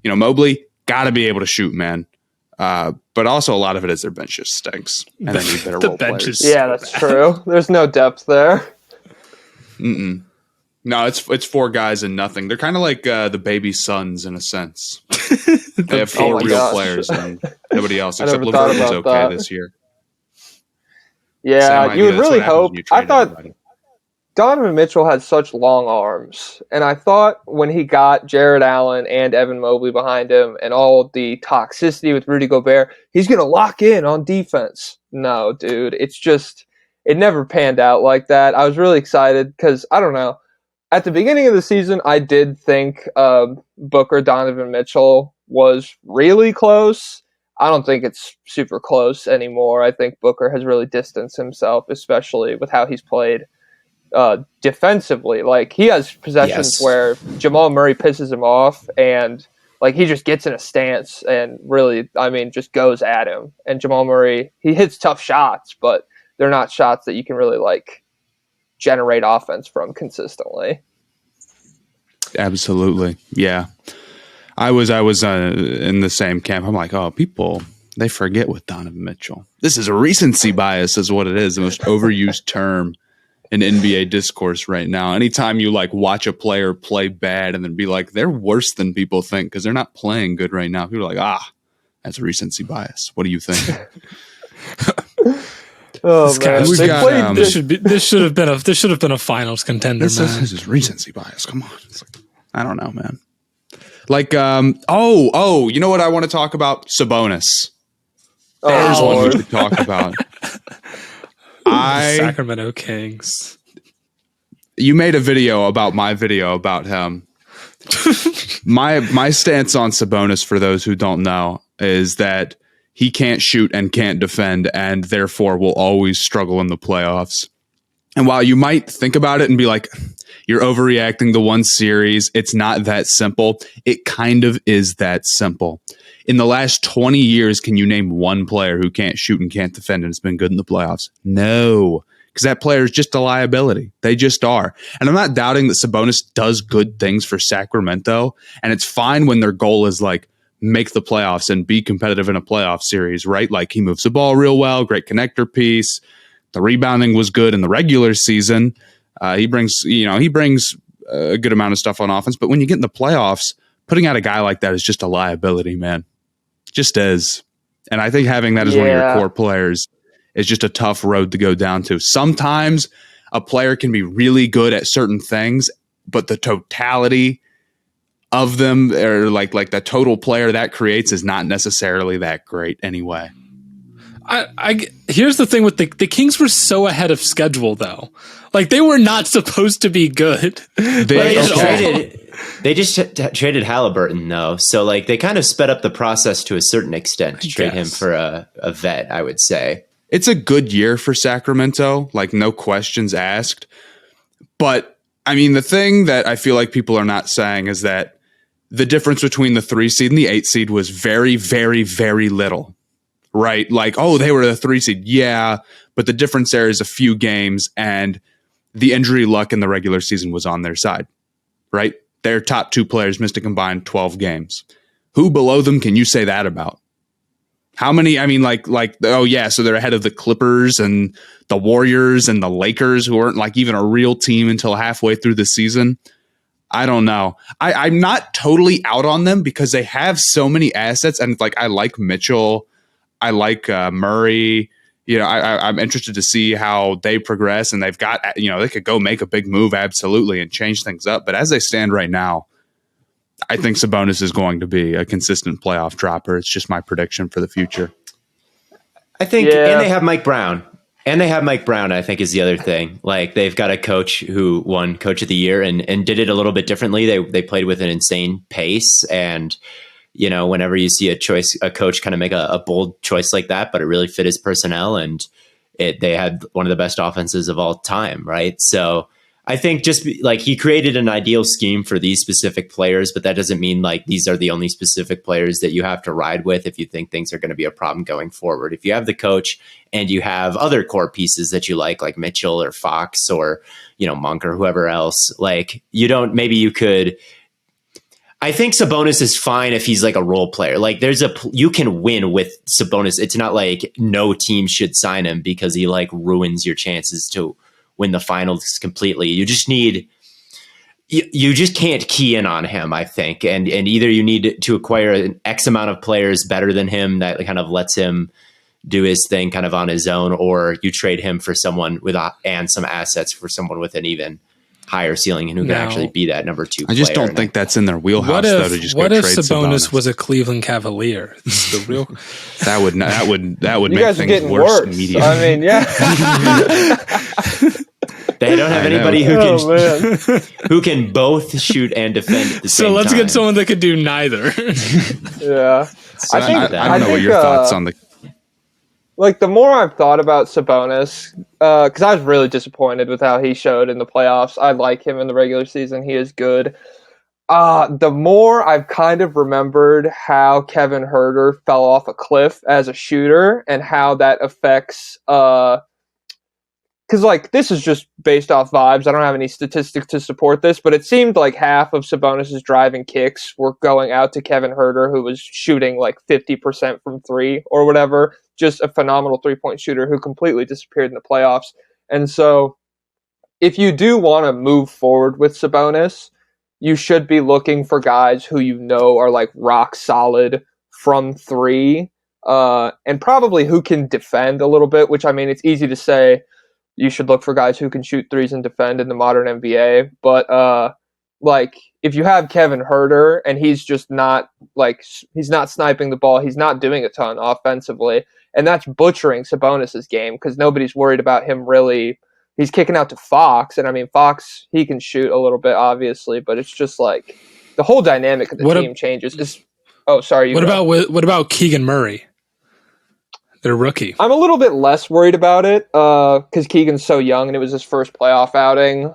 Mobley, got to be able to shoot, man. But also a lot of it is their bench just stinks. And they need better role players. Yeah, that's true. There's no depth there. No, it's 4 guys and nothing. They're kind of like the baby Suns in a sense. They have 4 real players and nobody else except LeBron's okay this year. Yeah, you would really hope. I thought Donovan Mitchell had such long arms, and I thought when he got Jarrett Allen and Evan Mobley behind him and all the toxicity with Rudy Gobert, he's going to lock in on defense. No, dude, it never panned out like that. I was really excited because, I don't know, at the beginning of the season, I did think Booker, Donovan Mitchell was really close. I don't think it's super close anymore. I think Booker has really distanced himself, especially with how he's played defensively. Like, he has possessions where Jamal Murray pisses him off, and like he just gets in a stance and really, I mean, just goes at him. And Jamal Murray, he hits tough shots, but they're not shots that you can really like generate offense from consistently. Absolutely, yeah. I was in the same camp. I'm like, oh, people, they forget with Donovan Mitchell. This is a recency bias, is what it is. The most overused term in NBA discourse right now. Anytime you like watch a player play bad and then be like, they're worse than people think because they're not playing good right now. People are like, that's recency bias. What do you think? Oh man, this should have been a finals contender. This is recency bias. Come on, it's like, I don't know, man. Like, you know what I want to talk about? Sabonis. There's one we should talk about. Sacramento Kings. You made a video about my video about him. My stance on Sabonis, for those who don't know, is that he can't shoot and can't defend, and therefore will always struggle in the playoffs. And while you might think about it and be like, you're overreacting to one series, it's not that simple. It kind of is that simple. In the last 20 years, can you name one player who can't shoot and can't defend and has been good in the playoffs? No, because that player is just a liability. They just are. And I'm not doubting that Sabonis does good things for Sacramento, and it's fine when their goal is like, make the playoffs and be competitive in a playoff series, right? Like, he moves the ball real well, great connector piece, The rebounding was good in the regular season. He brings a good amount of stuff on offense. But when you get in the playoffs, putting out a guy like that is just a liability, man. Just is. And I think having that as one of your core players is just a tough road to go down to. Sometimes a player can be really good at certain things, but the totality of them, or like the total player that creates, is not necessarily that great anyway. Here's the thing with the Kings were so ahead of schedule, though. Like, they were not supposed to be good. They just traded Halliburton, though. So, like, they kind of sped up the process to a certain extent to trade him for a vet, I would say. It's a good year for Sacramento, like, no questions asked. But, I mean, the thing that I feel like people are not saying is that the difference between the 3 seed and the 8 seed was very, very, very little. Right? Like, oh, they were the 3 seed. Yeah, but the difference there is a few games, and the injury luck in the regular season was on their side. Right? Their top 2 players missed a combined 12 games. Who below them can you say that about? How many? I mean, oh yeah, so they're ahead of the Clippers and the Warriors and the Lakers, who weren't like even a real team until halfway through the season. I don't know. I'm not totally out on them because they have so many assets, and like I like Mitchell. I like Murray. I'm interested to see how they progress, and they've got, they could go make a big move, absolutely, and change things up. But as they stand right now, I think Sabonis is going to be a consistent playoff dropper. It's just my prediction for the future. I think, and they have Mike Brown. I think, is the other thing. Like, they've got a coach who won Coach of the Year and did it a little bit differently. They played with an insane pace, and whenever you see a coach kind of make a bold choice like that, but it really fit his personnel, and they had one of the best offenses of all time, right? So I think just like he created an ideal scheme for these specific players, but that doesn't mean like these are the only specific players that you have to ride with if you think things are going to be a problem going forward. If you have the coach and you have other core pieces that you like Mitchell or Fox or, Monk or whoever else, like maybe you could. I think Sabonis is fine if he's like a role player. Like you can win with Sabonis. It's not like no team should sign him because he like ruins your chances to win the finals completely. You just can't key in on him, I think. And either you need to acquire an X amount of players better than him that kind of lets him do his thing kind of on his own, or you trade him for someone and some assets for someone with an even higher ceiling and who can actually be that number 2 player. I just don't think that's in their wheelhouse. What if Sabonis was a Cleveland Cavalier? It's the real. that would you make things worse immediately. I mean, yeah. They don't have anybody who can both shoot and defend at the same time. So let's get someone that could do neither. Yeah. So I don't know what your thoughts on the. Like, the more I've thought about Sabonis, because I was really disappointed with how he showed in the playoffs. I like him in the regular season. He is good. The more I've kind of remembered how Kevin Huerter fell off a cliff as a shooter and how that affects... Because, like, this is just based off vibes. I don't have any statistics to support this, but it seemed like half of Sabonis' driving kicks were going out to Kevin Huerter, who was shooting, like, 50% from 3 or whatever. Just a phenomenal 3-point shooter who completely disappeared in the playoffs. And so, if you do want to move forward with Sabonis, you should be looking for guys who are, like, rock solid from 3, and probably who can defend a little bit, which, I mean, it's easy to say you should look for guys who can shoot threes and defend in the modern NBA. But, like, if you have Kevin Huerter and he's just not, like, he's not sniping the ball, he's not doing a ton offensively, and that's butchering Sabonis' game because nobody's worried about him really. He's kicking out to Fox, and I mean, Fox, he can shoot a little bit, obviously, but it's just like the whole dynamic of the team changes. What about Keegan Murray? Their rookie. I'm a little bit less worried about it because Keegan's so young and it was his first playoff outing.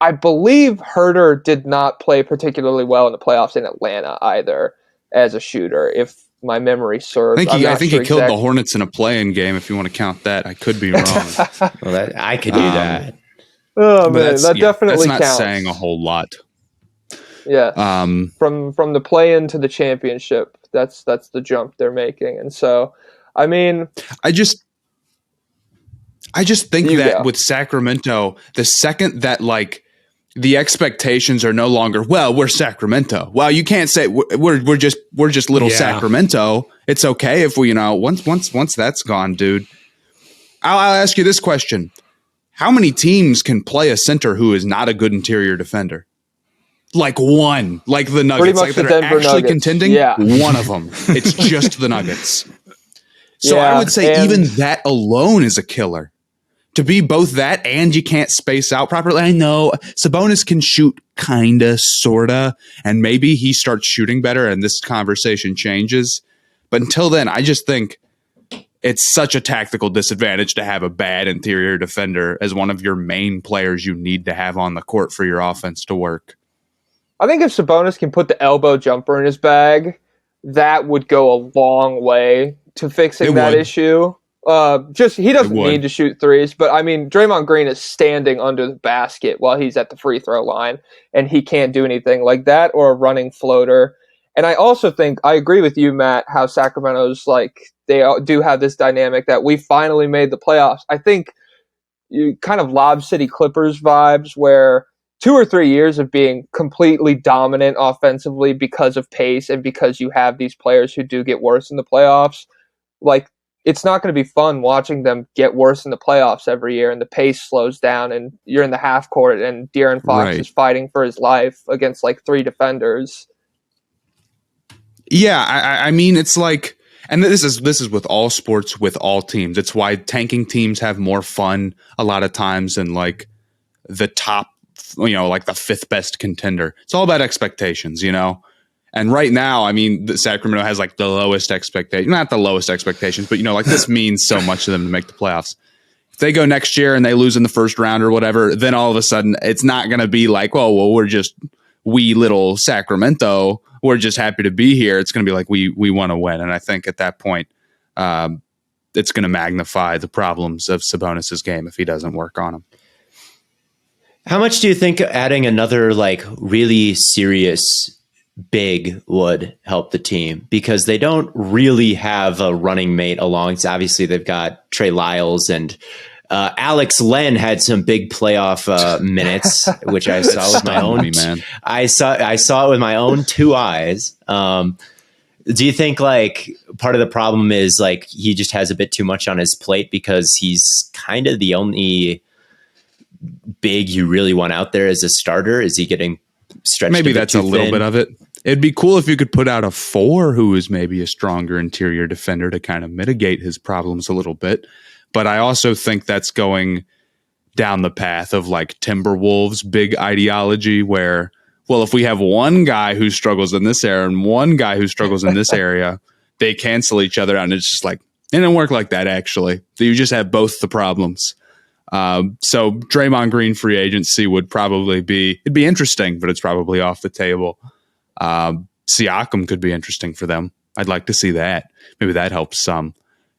I believe Huerter did not play particularly well in the playoffs in Atlanta either as a shooter, if my memory serves. I think he killed the Hornets in a play-in game, if you want to count that. I could be wrong. Well, I could do that. Oh, man, that definitely that's not counts. saying a whole lot. Yeah. From the play-in to the championship, that's the jump they're making. And so, I mean... I just think You that go. with Sacramento, the second that like the expectations are no longer, well, we're Sacramento. Well, you can't say we're just little Yeah. Sacramento. It's okay if we, once that's gone, dude. I'll ask you this question: how many teams can play a center who is not a good interior defender? Like one, like the Nuggets, Pretty much like the that are Denver actually Nuggets. contending. Yeah. One of them. It's just the Nuggets. So Yeah, I would say and- even that alone is a killer. To be both that and you can't space out properly. I know Sabonis can shoot kinda, sorta, and maybe he starts shooting better and this conversation changes. But until then, I just think it's such a tactical disadvantage to have a bad interior defender as one of your main players you need to have on the court for your offense to work. I think if Sabonis can put the elbow jumper in his bag, that would go a long way to fixing It that would. issue. He doesn't It would. need to shoot threes, but I mean, Draymond Green is standing under the basket while he's at the free throw line, and he can't do anything like that or a running floater. And I also think I agree with you, Matt, how Sacramento's like they do have this dynamic that we finally made the playoffs. I think you kind of Lob City Clippers vibes where 2 or 3 years of being completely dominant offensively because of pace and because you have these players who do get worse in the playoffs. Like, it's not going to be fun watching them get worse in the playoffs every year and the pace slows down and you're in the half court and De'Aaron Fox Right. is fighting for his life against like 3 defenders. Yeah, I mean, it's like, and this is with all sports, with all teams. It's why tanking teams have more fun a lot of times than like the top, like the 5th best contender. It's all about expectations, And right now, I mean, Sacramento has like the lowest expectation, not the lowest expectations, but like this means so much to them to make the playoffs. If they go next year and they lose in the first round or whatever, then all of a sudden it's not going to be like, oh, well, we're just wee little Sacramento. We're just happy to be here. It's going to be like we want to win. And I think at that point, it's going to magnify the problems of Sabonis's game if he doesn't work on them. How much do you think adding another like really serious big would help the team? Because they don't really have a running mate along. So obviously they've got Trey Lyles and Alex Len had some big playoff minutes, which I saw with my own. I saw it with my own 2 eyes. Do you think like part of the problem is like he just has a bit too much on his plate because he's kind of the only big you really want out there as a starter? Is he getting stretched? Maybe that's a little bit of it. It'd be cool if you could put out a 4 who is maybe a stronger interior defender to kind of mitigate his problems a little bit. But I also think that's going down the path of like Timberwolves' big ideology where, well, if we have one guy who struggles in this area and one guy who struggles in this area, they cancel each other out. And it's just like, it didn't work like that, actually. You just have both the problems. So Draymond Green free agency would probably it'd be interesting, but it's probably off the table. Siakam could be interesting for them. I'd like to see that. Maybe that helps some.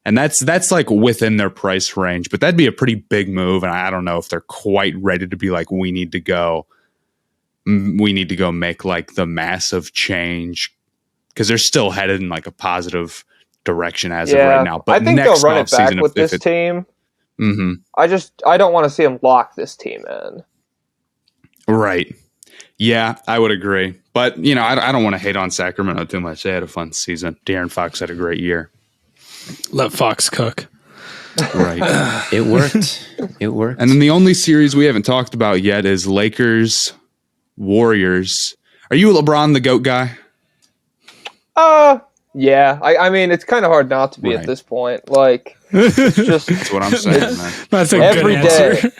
And that's like within their price range, but that'd be a pretty big move. And I don't know if they're quite ready to be like, we need to go make like the massive change because they're still headed in like a positive direction as of right now. But I think they'll run it back with this team. Mm-hmm. I don't want to see them lock this team in. Right. Yeah, I would agree. But, I don't want to hate on Sacramento too much. They had a fun season. De'Aaron Fox had a great year. Let Fox cook. Right. It worked. It worked. And then the only series we haven't talked about yet is Lakers Warriors. Are you a LeBron the GOAT guy? Yeah. I mean, it's kind of hard not to be at this point. Like, it's just That's what I'm saying, man. That's a good answer.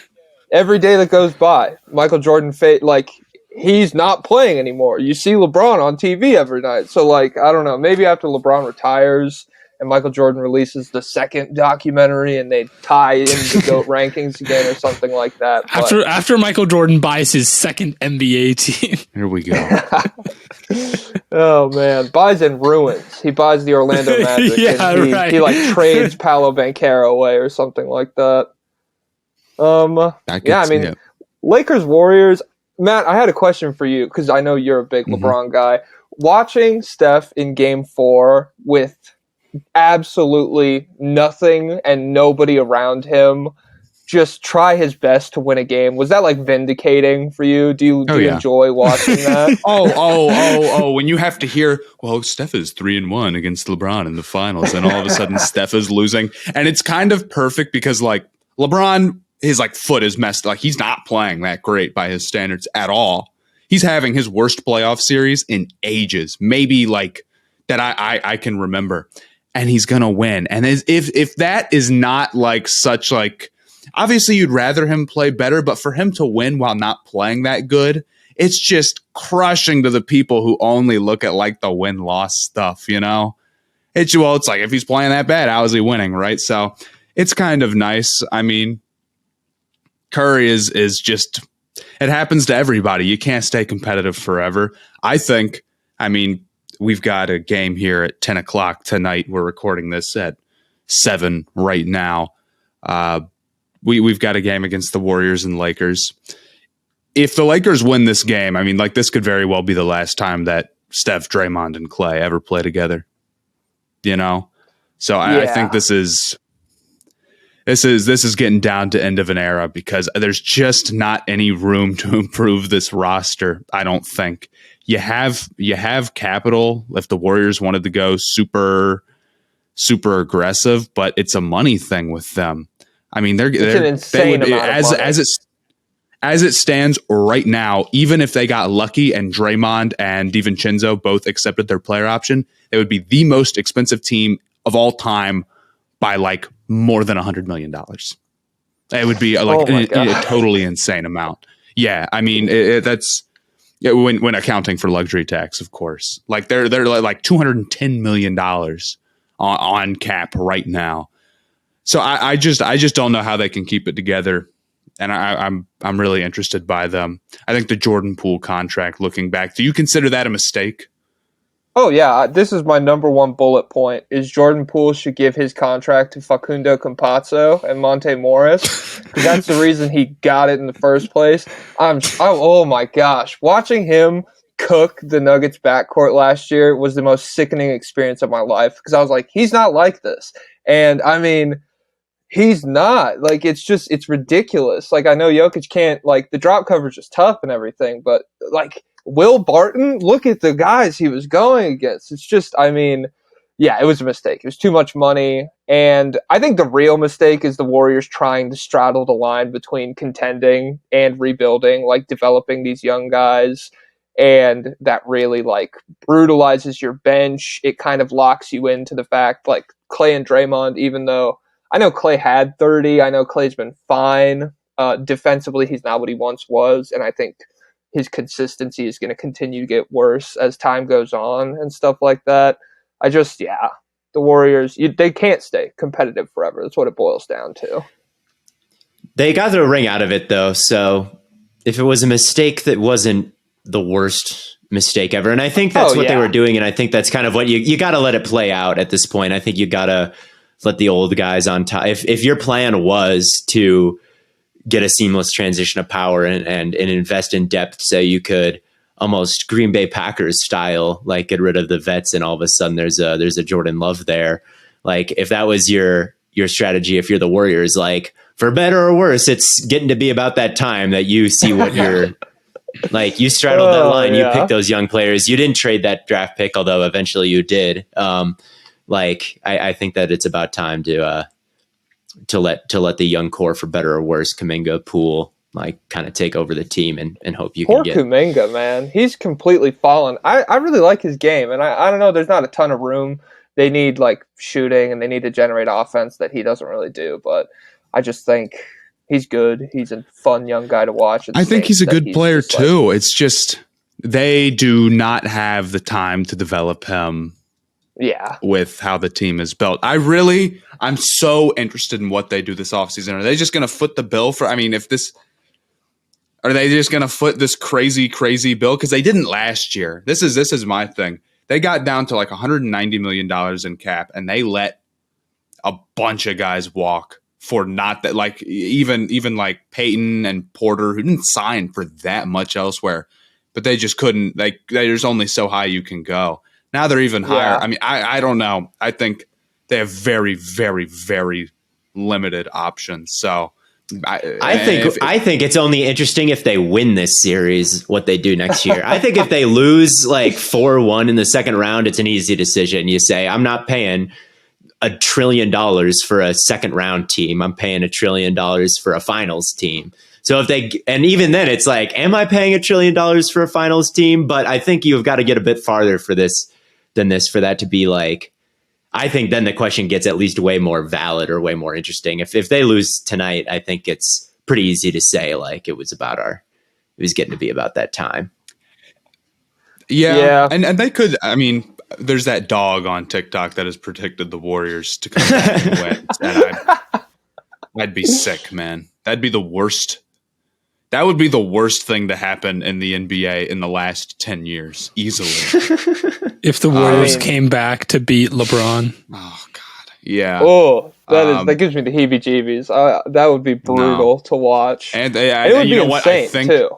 Every day that goes by, Michael Jordan he's not playing anymore. You see LeBron on TV every night. So, like, I don't know. Maybe after LeBron retires and Michael Jordan releases the second documentary and they tie in the GOAT rankings again or something like that. After Michael Jordan buys his second NBA team. Here we go. Oh, man. Buys in ruins. He buys the Orlando Magic. Yeah, he like trades Paolo Banchero away or something like that. Lakers Warriors. Matt, I had a question for you because I know you're a big LeBron guy. Watching Steph in Game 4 with absolutely nothing and nobody around him just try his best to win a game. Was that like vindicating for you? Do you enjoy watching that? When you have to hear, well, Steph is 3-1 against LeBron in the finals, and all of a sudden Steph is losing. And it's kind of perfect because like LeBron, his like foot is messed. Like he's not playing that great by his standards at all. He's having his worst playoff series in ages, maybe like that I can remember. And he's gonna win. And if that is not like such like, obviously, you'd rather him play better, but for him to win while not playing that good, it's just crushing to the people who only look at like the win-loss stuff, you know? It's like if he's playing that bad, how is he winning, right? So it's kind of nice. I mean, Curry is just, it happens to everybody. You can't stay competitive forever. I mean, we've got a game here at 10 o'clock tonight. We're recording this at 7 right now. We've got a game against the Warriors and Lakers. If the Lakers win this game, I mean, like this could very well be the last time that Steph, Draymond, and Clay ever play together. You know, so I think this is getting down to end of an era because there's just not any room to improve this roster. I don't think you have capital if the Warriors wanted to go super aggressive, but it's a money thing with them. I mean, they're an insane amount of money. As it stands right now, even if they got lucky and Draymond and DiVincenzo both accepted their player option, they would be the most expensive team of all time by like more than $100 million. It would be like a totally insane amount. Yeah, I mean that's when accounting for luxury tax, of course. Like they're like $210 million on cap right now. So I just don't know how they can keep it together, and I'm really interested by them. I think the Jordan Poole contract, looking back, do you consider that a mistake? Oh yeah, this is my number one bullet point: is Jordan Poole should give his contract to Facundo Campazzo and Monte Morris, because that's the reason he got it in the first place. Oh my gosh, watching him cook the Nuggets backcourt last year was the most sickening experience of my life, because I was like, he's not like this, and I mean. He's not. Like, it's ridiculous. Like, I know Jokic can't, like, the drop coverage is tough and everything, but, like, Will Barton, look at the guys he was going against. It's just, I mean, yeah, it was a mistake. It was too much money. And I think the real mistake is the Warriors trying to straddle the line between contending and rebuilding, like, developing these young guys. And that really, like, brutalizes your bench. It kind of locks you into the fact, like, Clay and Draymond, even though I know Clay had 30. I know Clay's been fine. Defensively, he's not what he once was. And I think his consistency is going to continue to get worse as time goes on and stuff like that. The Warriors, they can't stay competitive forever. That's what it boils down to. They got their ring out of it, though. So if it was a mistake, that wasn't the worst mistake ever. And I think that's what they were doing. And I think that's kind of what you got to let it play out at this point. I think you got to let the old guys on top. If your plan was to get a seamless transition of power and invest in depth, so you could almost Green Bay Packers style, like get rid of the vets and all of a sudden there's a Jordan Love there. Like if that was your strategy, if you're the Warriors, like for better or worse, it's getting to be about that time that you see what you're like. You straddled that line. You picked those young players. You didn't trade that draft pick, although eventually you did. I think that it's about time to let the young core, for better or worse, Kuminga, Poole, like kind of take over the team and hope you can get. Poor Kuminga, man, he's completely fallen. I really like his game, and I don't know. There's not a ton of room. They need like shooting, and they need to generate offense that he doesn't really do. But I just think he's good. He's a fun young guy to watch. I think he's a good player too. It's just they do not have the time to develop him. Yeah. With how the team is built. I'm so interested in what they do this offseason. Are they just going to foot the bill for, are they just going to foot this crazy bill? Because they didn't last year. This is my thing. They got down to like $190 million in cap, and they let a bunch of guys walk for not that, like even like Peyton and Porter, who didn't sign for that much elsewhere, but they just couldn't, like, there's only so high you can go. Now they're even higher. Yeah. I mean, I don't know. I think they have very, very, very limited options. So I think it's only interesting if they win this series, what they do next year. I think if they lose like 4-1 in the second round, it's an easy decision. You say, I'm not paying $1 trillion for a second round team. I'm paying $1 trillion for a finals team. So and even then it's like, am I paying $1 trillion for a finals team? But I think you've got to get a bit farther for that to be like, I think then the question gets at least way more valid or way more interesting. If they lose tonight, I think it's pretty easy to say like it was getting to be about that time. Yeah. And they could, I mean, there's that dog on TikTok that has predicted the Warriors to come back and win. And I'd be sick, man. That'd be the worst. That would be the worst thing to happen in the NBA in the last 10 years, easily. If the Warriors came back to beat LeBron. Oh, God. Yeah. Oh, that gives me the heebie-jeebies. That would be brutal to watch. And it would be insane, I think, too.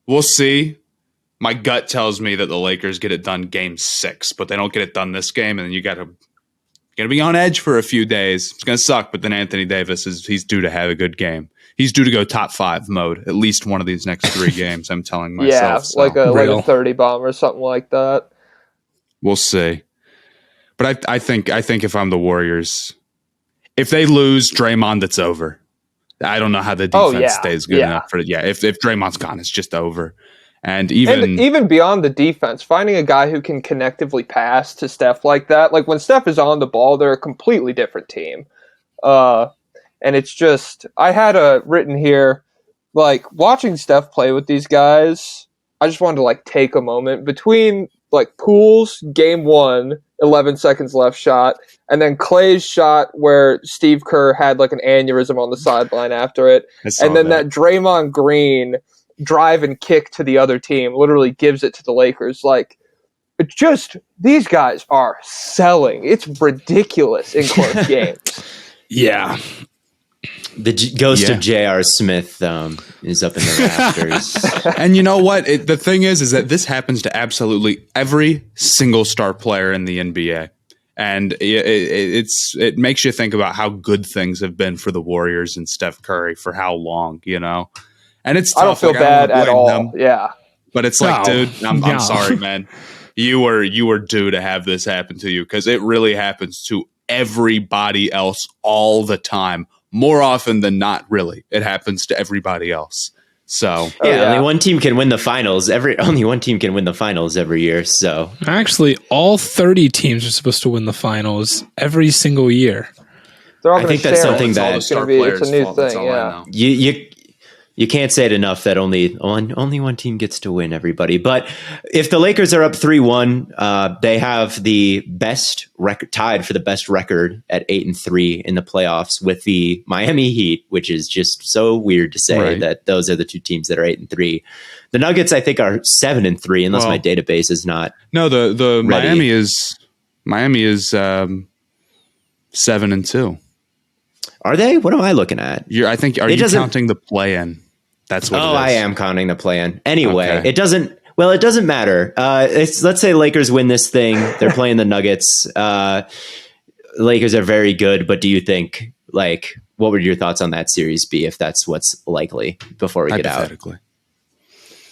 We'll see. My gut tells me that the Lakers get it done game 6, but they don't get it done this game, and then you got to be on edge for a few days. It's going to suck, but then Anthony Davis he's due to have a good game. He's due to go top 5 mode at least one of these next 3 games. I'm telling myself. Yeah, like a 30 bomb or something like that. We'll see. But I think if I'm the Warriors, if they lose Draymond, it's over. I don't know how the defense stays good enough for it. Yeah, if Draymond's gone, it's just over. And even beyond the defense, finding a guy who can connectively pass to Steph like that, like when Steph is on the ball, they're a completely different team. And it's just, I had written here, like watching Steph play with these guys, I just wanted to like take a moment between like Poole's game 1, 11 seconds left shot, and then Clay's shot where Steve Kerr had like an aneurysm on the sideline after it. And then that Draymond Green drive and kick to the other team literally gives it to the Lakers. Like, it's just, these guys are selling. It's ridiculous in close games. Yeah. The ghost of J.R. Smith is up in the rafters. And you know what? The thing is that this happens to absolutely every single star player in the NBA. And it makes you think about how good things have been for the Warriors and Steph Curry for how long, you know? And it's tough. I don't feel bad at all. Yeah. But it's like, dude, I'm sorry, man. You were due to have this happen to you, because it really happens to everybody else all the time. More often than not, really. It happens to everybody else. So only one team can win the finals. Only one team can win the finals every year. So actually, all 30 teams are supposed to win the finals every single year. I think that's something that it's a new thing. Yeah, you can't say it enough that only one team gets to win, everybody. But if the Lakers are up 3-1, they have the best record, tied for the best record at 8-3 in the playoffs with the Miami Heat, which is just so weird to say that those are the 2 teams that are 8-3. The Nuggets, I think, are 7-3, unless my database is not. No, the Miami is 7-2. Are they? What am I looking at? Are you counting the play-in? That's what it is. I am counting the play-in. Anyway, it doesn't matter. Let's say Lakers win this thing. They're playing the Nuggets. Lakers are very good, but do you think, like, what would your thoughts on that series be if that's what's likely before we get out?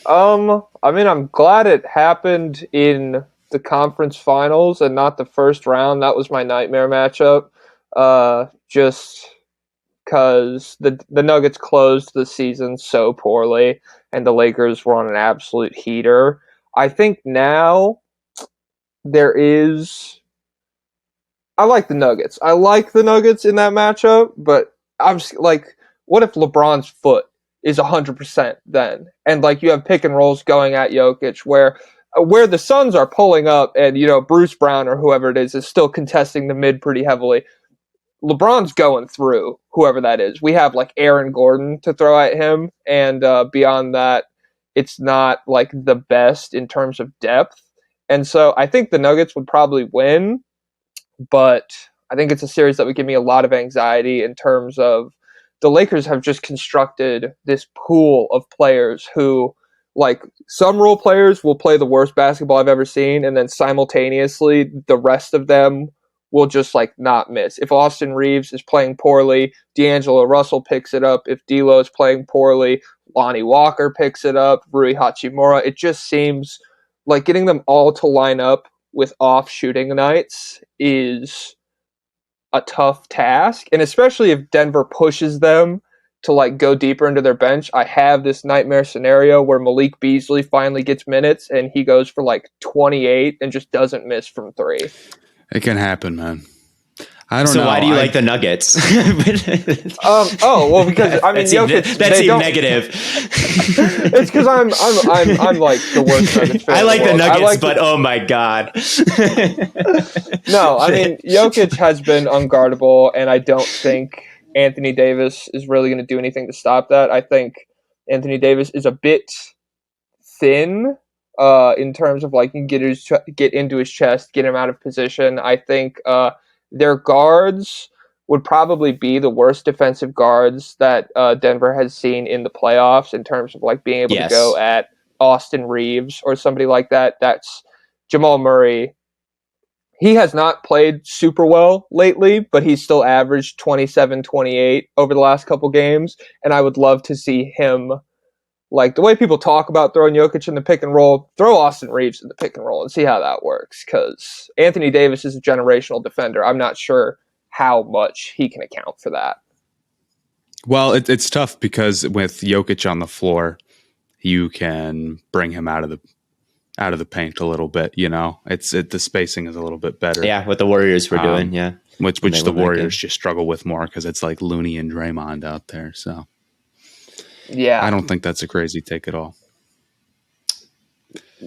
I mean, I'm glad it happened in the conference finals and not the first round. That was my nightmare matchup. Just because the Nuggets closed the season so poorly and the Lakers were on an absolute heater. I think now I like the Nuggets. I like the Nuggets in that matchup, but I'm just like, what if LeBron's foot is 100% then? And like you have pick and rolls going at Jokic where the Suns are pulling up and, you know, Bruce Brown or whoever it is still contesting the mid pretty heavily. LeBron's going through whoever that is. We have like Aaron Gordon to throw at him, and beyond that, it's not like the best in terms of depth. And so I think the Nuggets would probably win, but I think it's a series that would give me a lot of anxiety in terms of the Lakers have just constructed this pool of players who, like, some role players will play the worst basketball I've ever seen, and then simultaneously the rest of them will just like not miss. If Austin Reeves is playing poorly, D'Angelo Russell picks it up. If D'Lo is playing poorly, Lonnie Walker picks it up. Rui Hachimura. It just seems like getting them all to line up with off shooting nights is a tough task, and especially if Denver pushes them to like go deeper into their bench. I have this nightmare scenario where Malik Beasley finally gets minutes and he goes for like 28 and just doesn't miss from three. It can happen, man. I don't know. So why do you like the Nuggets? Well, because I mean, that seemed negative. It's because I'm like the worst Nuggets fan. I like the Nuggets, but the, oh my god. No, I mean Jokic has been unguardable, and I don't think Anthony Davis is really going to do anything to stop that. I think Anthony Davis is a bit thin in terms of like get into his chest, get him out of position. I think their guards would probably be the worst defensive guards that Denver has seen in the playoffs in terms of like being able to go at Austin Reeves or somebody like that. That's Jamal Murray. He has not played super well lately, but he's still averaged 27, 28 over the last couple games. And I would love to see him, like the way people talk about throwing Jokic in the pick and roll, throw Austin Reeves in the pick and roll and see how that works. Because Anthony Davis is a generational defender. I'm not sure how much he can account for that. Well, it's tough because with Jokic on the floor, you can bring him out of the paint a little bit. You know, the spacing is a little bit better. Yeah, what the Warriors were doing. Yeah, which the Warriors just struggle with more because it's like Looney and Draymond out there. So yeah, I don't think that's a crazy take at all.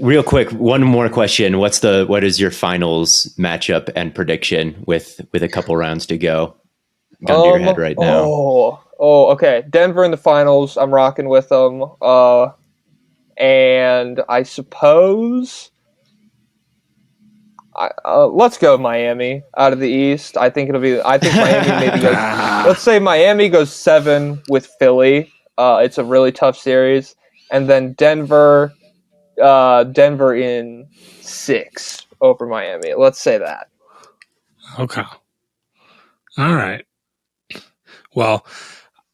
Real quick, one more question. What is your finals matchup and prediction with a couple rounds to go? Gun to your head right now. Okay. Denver in the finals. I'm rocking with them. And I suppose let's go Miami out of the East. I think Miami maybe goes. Let's say Miami goes 7 with Philly. It's a really tough series, and then Denver in 6 over Miami. Let's say that. Okay. All right. Well,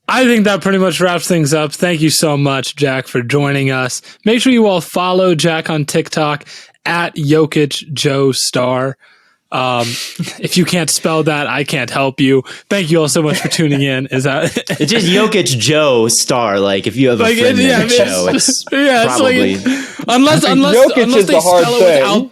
I think that pretty much wraps things up. Thank you so much, Jack, for joining us. Make sure you all follow Jack on TikTok at Jokicjoestar. If you can't spell that, I can't help you. Thank you all so much for tuning in. Is that it's just Jokic Joe Star? Like if you have a friend named Joe, it's probably unless they spell it without.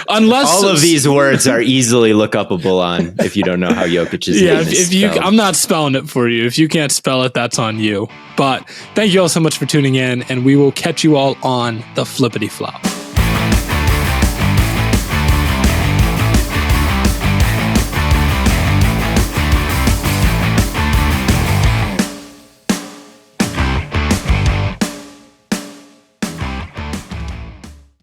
Unless all of these words are easily look upable on if you don't know how Jokic's name is spelled. I'm not spelling it for you. If you can't spell it, that's on you. But thank you all so much for tuning in, and we will catch you all on the flippity flop.